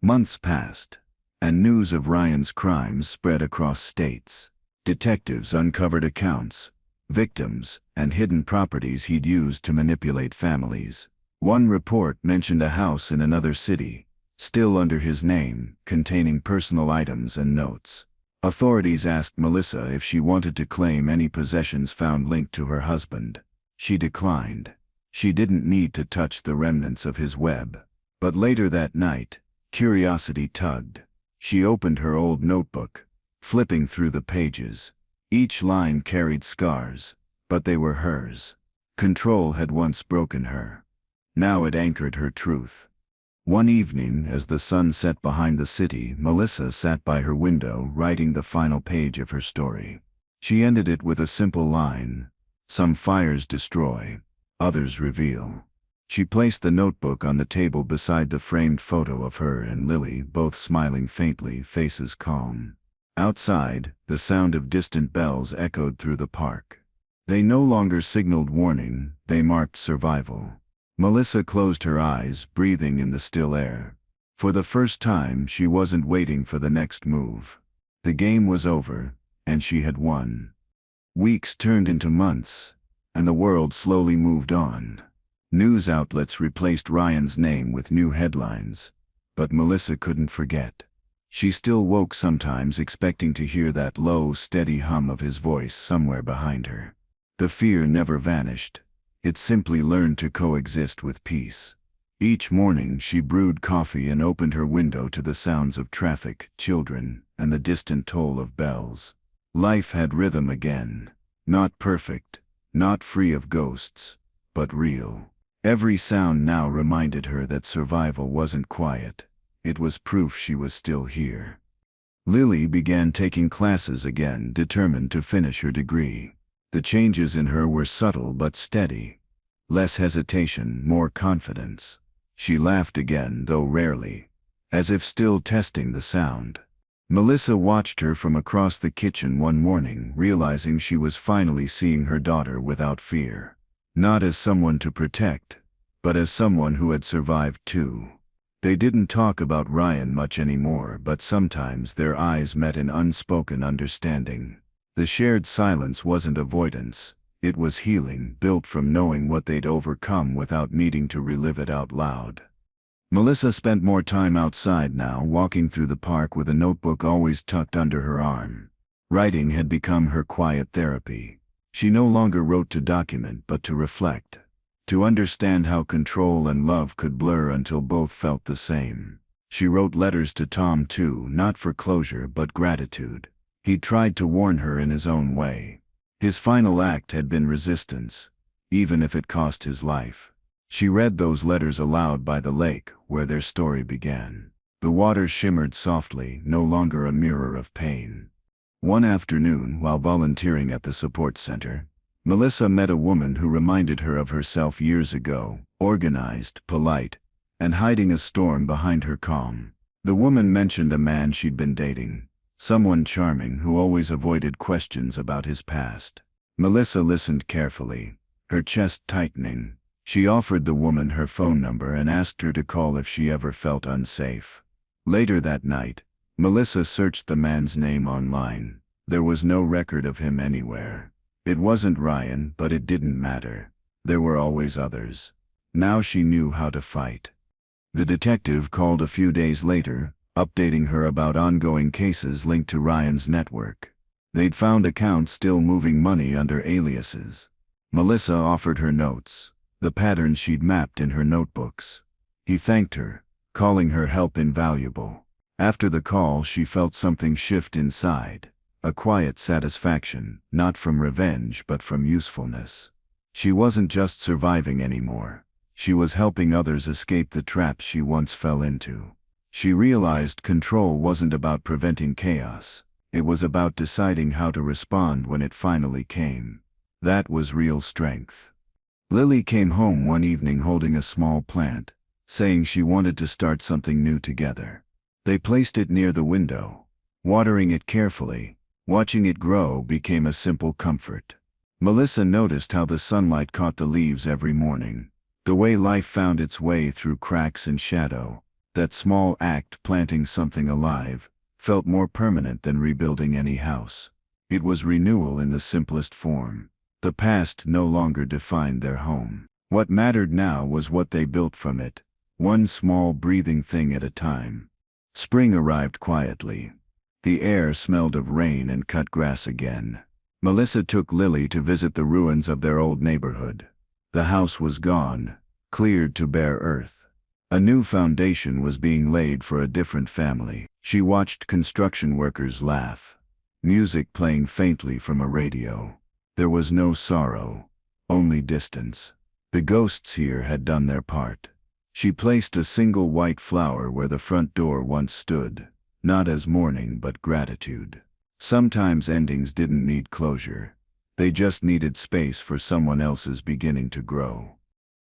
Months passed, and news of Ryan's crimes spread across states. Detectives uncovered accounts, victims, and hidden properties he'd used to manipulate families. One report mentioned a house in another city, still under his name, containing personal items and notes. Authorities asked Melissa if she wanted to claim any possessions found linked to her husband. She declined. She didn't need to touch the remnants of his web. But later that night, curiosity tugged. She opened her old notebook, flipping through the pages. Each line carried scars, but they were hers. Control had once broken her. Now it anchored her truth. One evening, as the sun set behind the city, Melissa sat by her window writing the final page of her story. She ended it with a simple line: "Some fires destroy, others reveal." She placed the notebook on the table beside the framed photo of her and Lily, both smiling faintly, faces calm. Outside, the sound of distant bells echoed through the park. They no longer signaled warning, they marked survival. Melissa closed her eyes, breathing in the still air. For the first time, she wasn't waiting for the next move. The game was over, and she had won. Weeks turned into months, and the world slowly moved on. News outlets replaced Ryan's name with new headlines, but Melissa couldn't forget. She still woke sometimes expecting to hear that low, steady hum of his voice somewhere behind her. The fear never vanished. It simply learned to coexist with peace. Each morning she brewed coffee and opened her window to the sounds of traffic, children, and the distant toll of bells. Life had rhythm again. Not perfect, not free of ghosts, but real. Every sound now reminded her that survival wasn't quiet. It was proof she was still here. Lily began taking classes again, determined to finish her degree. The changes in her were subtle but steady. Less hesitation, more confidence. She laughed again, though rarely, as if still testing the sound. Melissa watched her from across the kitchen one morning, realizing she was finally seeing her daughter without fear. Not as someone to protect, but as someone who had survived too. They didn't talk about Ryan much anymore, but sometimes their eyes met in unspoken understanding. The shared silence wasn't avoidance, it was healing, built from knowing what they'd overcome without needing to relive it out loud. Melissa spent more time outside now, walking through the park with a notebook always tucked under her arm. Writing had become her quiet therapy. She no longer wrote to document but to reflect. To understand how control and love could blur until both felt the same. She wrote letters to Tom too, not for closure but gratitude. He tried to warn her in his own way. His final act had been resistance, even if it cost his life. She read those letters aloud by the lake, where their story began. The water shimmered softly, no longer a mirror of pain. One afternoon, while volunteering at the support center, Melissa met a woman who reminded her of herself years ago, organized, polite, and hiding a storm behind her calm. The woman mentioned a man she'd been dating. Someone charming who always avoided questions about his past. Melissa listened carefully, her chest tightening. She offered the woman her phone number and asked her to call if she ever felt unsafe. Later that night, Melissa searched the man's name online. There was no record of him anywhere. It wasn't Ryan, but it didn't matter. There were always others. Now she knew how to fight. The detective called a few days later, updating her about ongoing cases linked to Ryan's network. They'd found accounts still moving money under aliases. Melissa offered her notes, the patterns she'd mapped in her notebooks. He thanked her, calling her help invaluable. After the call, she felt something shift inside, a quiet satisfaction, not from revenge but from usefulness. She wasn't just surviving anymore. She was helping others escape the traps she once fell into. She realized control wasn't about preventing chaos. It was about deciding how to respond when it finally came. That was real strength. Lily came home one evening holding a small plant, saying she wanted to start something new together. They placed it near the window. Watering it carefully, watching it grow became a simple comfort. Melissa noticed how the sunlight caught the leaves every morning, the way life found its way through cracks and shadow. That small act, planting something alive, felt more permanent than rebuilding any house. It was renewal in the simplest form. The past no longer defined their home. What mattered now was what they built from it, one small breathing thing at a time. Spring arrived quietly. The air smelled of rain and cut grass again. Melissa took Lily to visit the ruins of their old neighborhood. The house was gone, cleared to bare earth. A new foundation was being laid for a different family. She watched construction workers laugh. music playing faintly from a radio. There was no sorrow, only distance. The ghosts here had done their part. She placed a single white flower where the front door once stood, not as mourning but gratitude. Sometimes endings didn't need closure. They just needed space for someone else's beginning to grow.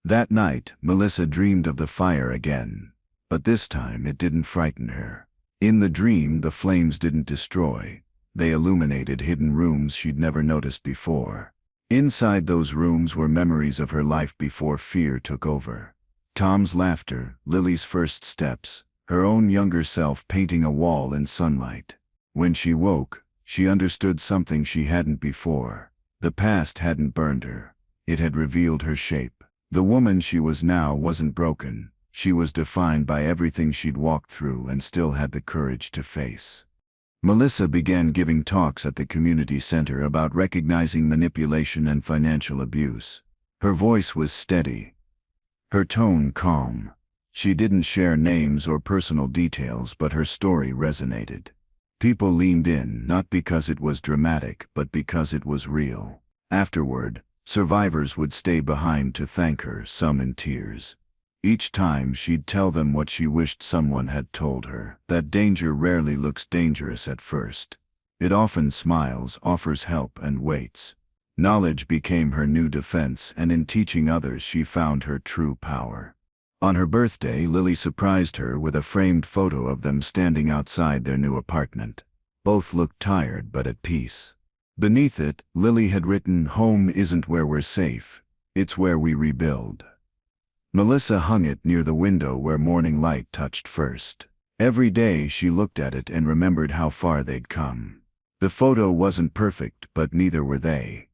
That night, Melissa dreamed of the fire again, but this time it didn't frighten her. In the dream, the flames didn't destroy. They illuminated hidden rooms she'd never noticed before. Inside those rooms were memories of her life before fear took over. Tom's laughter, Lily's first steps, her own younger self painting a wall in sunlight. When she woke, she understood something she hadn't before. The past hadn't burned her. It had revealed her shape. The woman she was now wasn't broken. She was defined by everything she'd walked through and still had the courage to face. Melissa began giving talks at the community center about recognizing manipulation and financial abuse. Her voice was steady, her tone calm. She didn't share names or personal details, but her story resonated. People leaned in, not because it was dramatic, but because it was real. Afterward, survivors would stay behind to thank her, some in tears. Each time she'd tell them what she wished someone had told her, that danger rarely looks dangerous at first. It often smiles, offers help, and waits. Knowledge became her new defense, and in teaching others she found her true power. On her birthday, Lily surprised her with a framed photo of them standing outside their new apartment. Both looked tired but at peace. Beneath it, Lily had written, "Home isn't where we're safe, it's where we rebuild." Melissa hung it near the window where morning light touched first. Every day she looked at it and remembered how far they'd come. The photo wasn't perfect, but neither were they.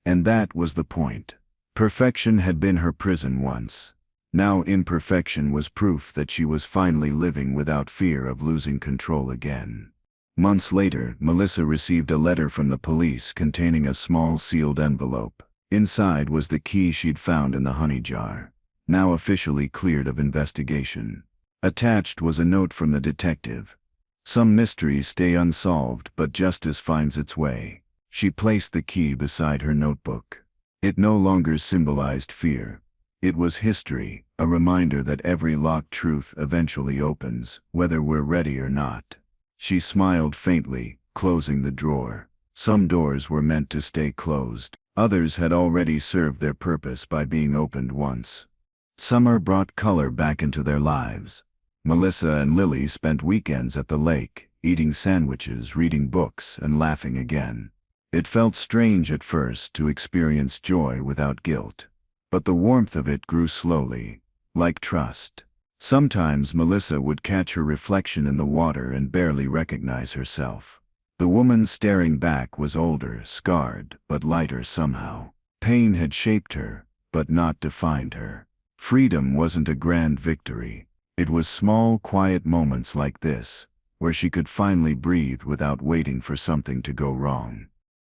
And that was the point. Perfection had been her prison once. Now imperfection was proof that she was finally living without fear of losing control again. Months later, Melissa received a letter from the police containing a small sealed envelope. Inside was the key she'd found in the honey jar, now officially cleared of investigation. Attached was a note from the detective. "Some mysteries stay unsolved, but justice finds its way." She placed the key beside her notebook. It no longer symbolized fear. It was history, a reminder that every locked truth eventually opens, whether we're ready or not. She smiled faintly, closing the drawer. Some doors were meant to stay closed. Others had already served their purpose by being opened once. Summer brought color back into their lives. Melissa and Lily spent weekends at the lake, eating sandwiches, reading books, and laughing again. It felt strange at first to experience joy without guilt. But the warmth of it grew slowly, like trust. Sometimes Melissa would catch her reflection in the water and barely recognize herself. The woman staring back was older, scarred, but lighter somehow. Pain had shaped her, but not defined her. Freedom wasn't a grand victory. It was small, quiet moments like this, where she could finally breathe without waiting for something to go wrong.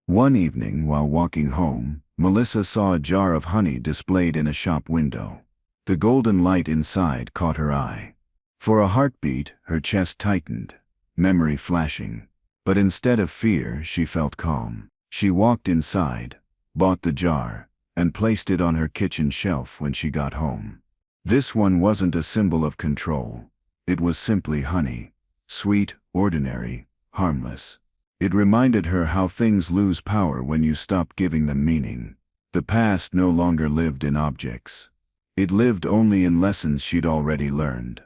One evening, while walking home, Melissa saw a jar of honey displayed in a shop window. The golden light inside caught her eye. For a heartbeat, her chest tightened, memory flashing. But instead of fear, she felt calm. She walked inside, bought the jar, and placed it on her kitchen shelf when she got home. This one wasn't a symbol of control. It was simply honey. Sweet, ordinary, harmless. It reminded her how things lose power when you stop giving them meaning. The past no longer lived in objects. It lived only in lessons she'd already learned.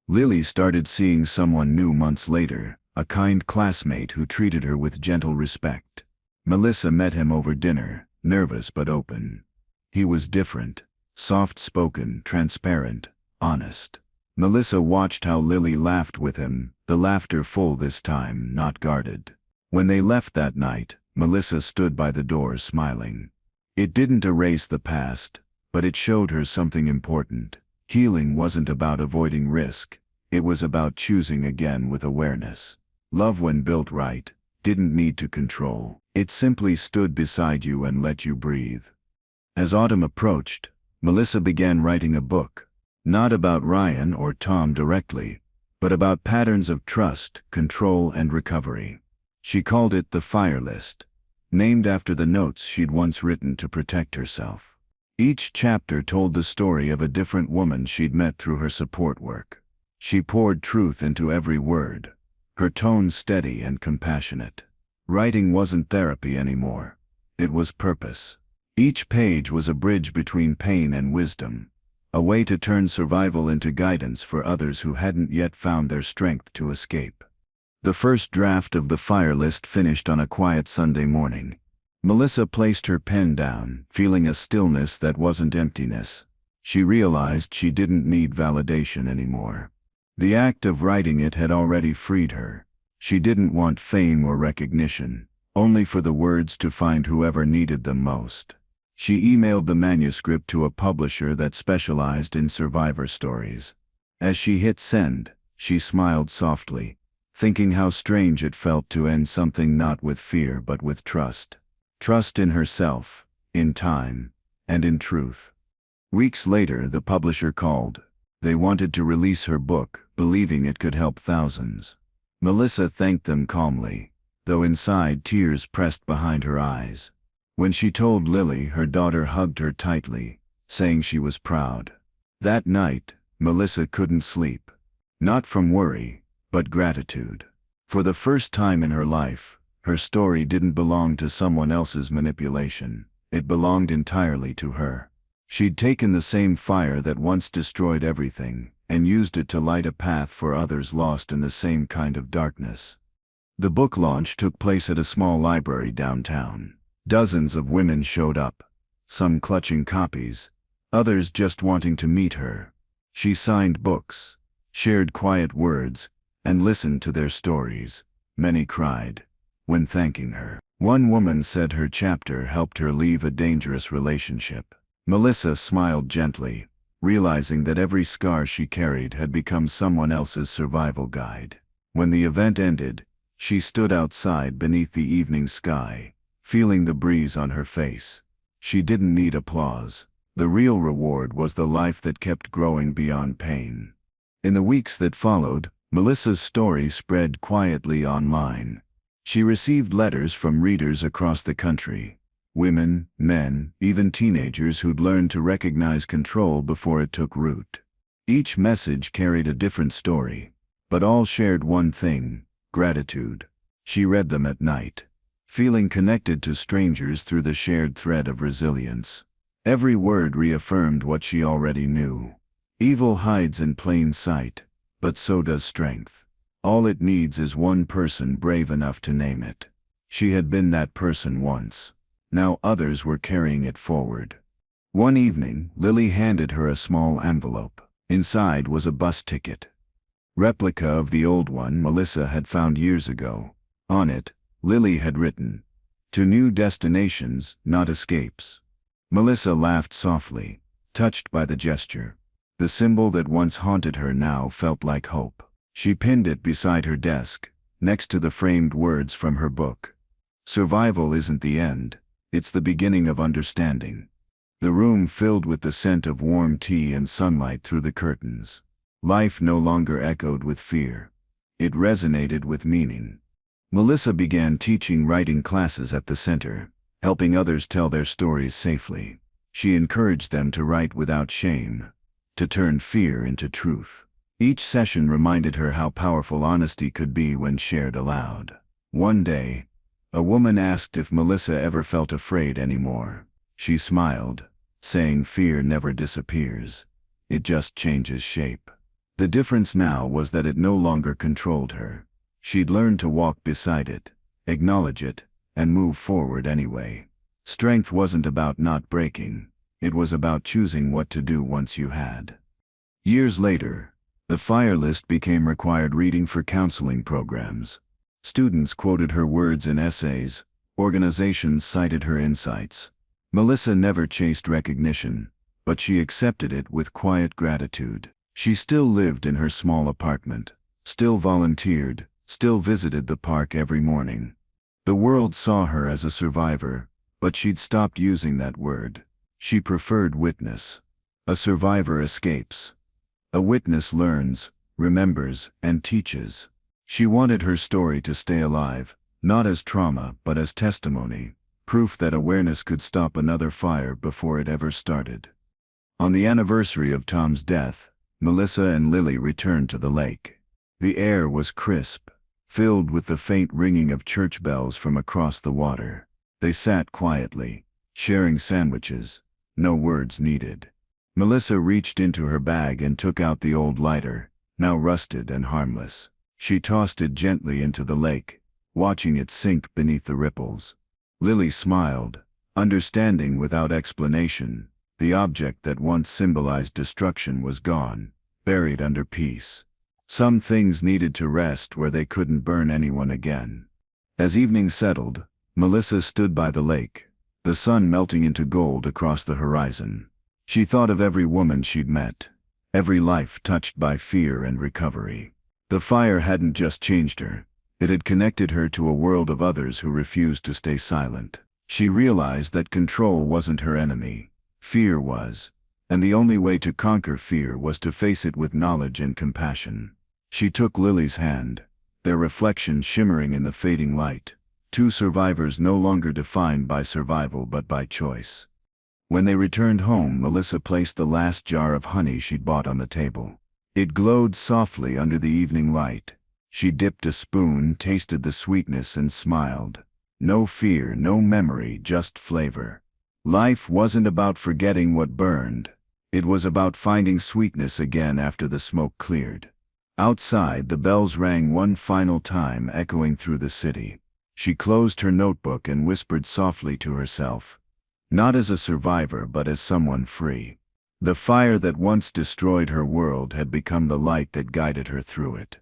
Lily started seeing someone new months later, a kind classmate who treated her with gentle respect. Melissa met him over dinner, nervous but open. He was different, soft-spoken, transparent, honest. Melissa watched how Lily laughed with him, the laughter full this time, not guarded. When they left that night, Melissa stood by the door smiling. It didn't erase the past, but it showed her something important. Healing wasn't about avoiding risk. It was about choosing again with awareness. Love, when built right, didn't need to control. It simply stood beside you and let you breathe. As autumn approached, Melissa began writing a book. Not about Ryan or Tom directly, but about patterns of trust, control, and recovery. She called it the Fire List, named after the notes she'd once written to protect herself. Each chapter told the story of a different woman she'd met through her support work. She poured truth into every word, her tone steady and compassionate. Writing wasn't therapy anymore. It was purpose. Each page was a bridge between pain and wisdom, a way to turn survival into guidance for others who hadn't yet found their strength to escape. The first draft of the Fire List finished on a quiet Sunday morning. Melissa placed her pen down, feeling a stillness that wasn't emptiness. She realized she didn't need validation anymore. The act of writing it had already freed her. She didn't want fame or recognition, only for the words to find whoever needed them most. She emailed the manuscript to a publisher that specialized in survivor stories. As she hit send, she smiled softly, thinking how strange it felt to end something not with fear but with trust. Trust in herself, in time, and in truth. Weeks later, the publisher called. They wanted to release her book, believing it could help thousands. Melissa thanked them calmly, though inside tears pressed behind her eyes. When she told Lily, her daughter hugged her tightly, saying she was proud. That night, Melissa couldn't sleep. Not from worry, but gratitude. For the first time in her life, her story didn't belong to someone else's manipulation. It belonged entirely to her. She'd taken the same fire that once destroyed everything, and used it to light a path for others lost in the same kind of darkness. The book launch took place at a small library downtown. Dozens of women showed up, some clutching copies, others just wanting to meet her. She signed books, shared quiet words, and listened to their stories. Many cried when thanking her. One woman said her chapter helped her leave a dangerous relationship. Melissa smiled gently, realizing that every scar she carried had become someone else's survival guide. When the event ended, she stood outside beneath the evening sky, feeling the breeze on her face. She didn't need applause. The real reward was the life that kept growing beyond pain. In the weeks that followed, Melissa's story spread quietly online. She received letters from readers across the country. Women, men, even teenagers who'd learned to recognize control before it took root. Each message carried a different story, but all shared one thing: gratitude. She read them at night, feeling connected to strangers through the shared thread of resilience. Every word reaffirmed what she already knew. Evil hides in plain sight, but so does strength. All it needs is one person brave enough to name it. She had been that person once. Now others were carrying it forward. One evening, Lily handed her a small envelope. Inside was a bus ticket, replica of the old one Melissa had found years ago. On it, Lily had written, "To new destinations, not escapes." Melissa laughed softly, touched by the gesture. The symbol that once haunted her now felt like hope. She pinned it beside her desk, next to the framed words from her book. Survival isn't the end, it's the beginning of understanding. The room filled with the scent of warm tea and sunlight through the curtains. Life no longer echoed with fear. It resonated with meaning. Melissa began teaching writing classes at the center, helping others tell their stories safely. She encouraged them to write without shame, to turn fear into truth. Each session reminded her how powerful honesty could be when shared aloud. One day, a woman asked if Melissa ever felt afraid anymore. She smiled, saying fear never disappears. It just changes shape. The difference now was that it no longer controlled her. She'd learned to walk beside it, acknowledge it, and move forward anyway. Strength wasn't about not breaking. It was about choosing what to do once you had. Years later, the Fire List became required reading for counseling programs. Students quoted her words in essays. Organizations cited her insights. Melissa never chased recognition, but she accepted it with quiet gratitude. She still lived in her small apartment, still volunteered, still visited the park every morning. The world saw her as a survivor, but she'd stopped using that word. She preferred witness. A survivor escapes. A witness learns, remembers, and teaches. She wanted her story to stay alive, not as trauma but as testimony, proof that awareness could stop another fire before it ever started. On the anniversary of Tom's death, Melissa and Lily returned to the lake. The air was crisp, filled with the faint ringing of church bells from across the water. They sat quietly, sharing sandwiches, no words needed. Melissa reached into her bag and took out the old lighter, now rusted and harmless. She tossed it gently into the lake, watching it sink beneath the ripples. Lily smiled, understanding without explanation. The object that once symbolized destruction was gone, buried under peace. Some things needed to rest where they couldn't burn anyone again. As evening settled, Melissa stood by the lake, the sun melting into gold across the horizon. She thought of every woman she'd met, every life touched by fear and recovery. The fire hadn't just changed her, it had connected her to a world of others who refused to stay silent. She realized that control wasn't her enemy, fear was, and the only way to conquer fear was to face it with knowledge and compassion. She took Lily's hand, their reflection shimmering in the fading light, two survivors no longer defined by survival but by choice. When they returned home, Melissa placed the last jar of honey she'd bought on the table. It glowed softly under the evening light. She dipped a spoon, tasted the sweetness, and smiled. No fear, no memory, just flavor. Life wasn't about forgetting what burned. It was about finding sweetness again after the smoke cleared. Outside, the bells rang one final time, echoing through the city. She closed her notebook and whispered softly to herself, not as a survivor but as someone free. The fire that once destroyed her world had become the light that guided her through it.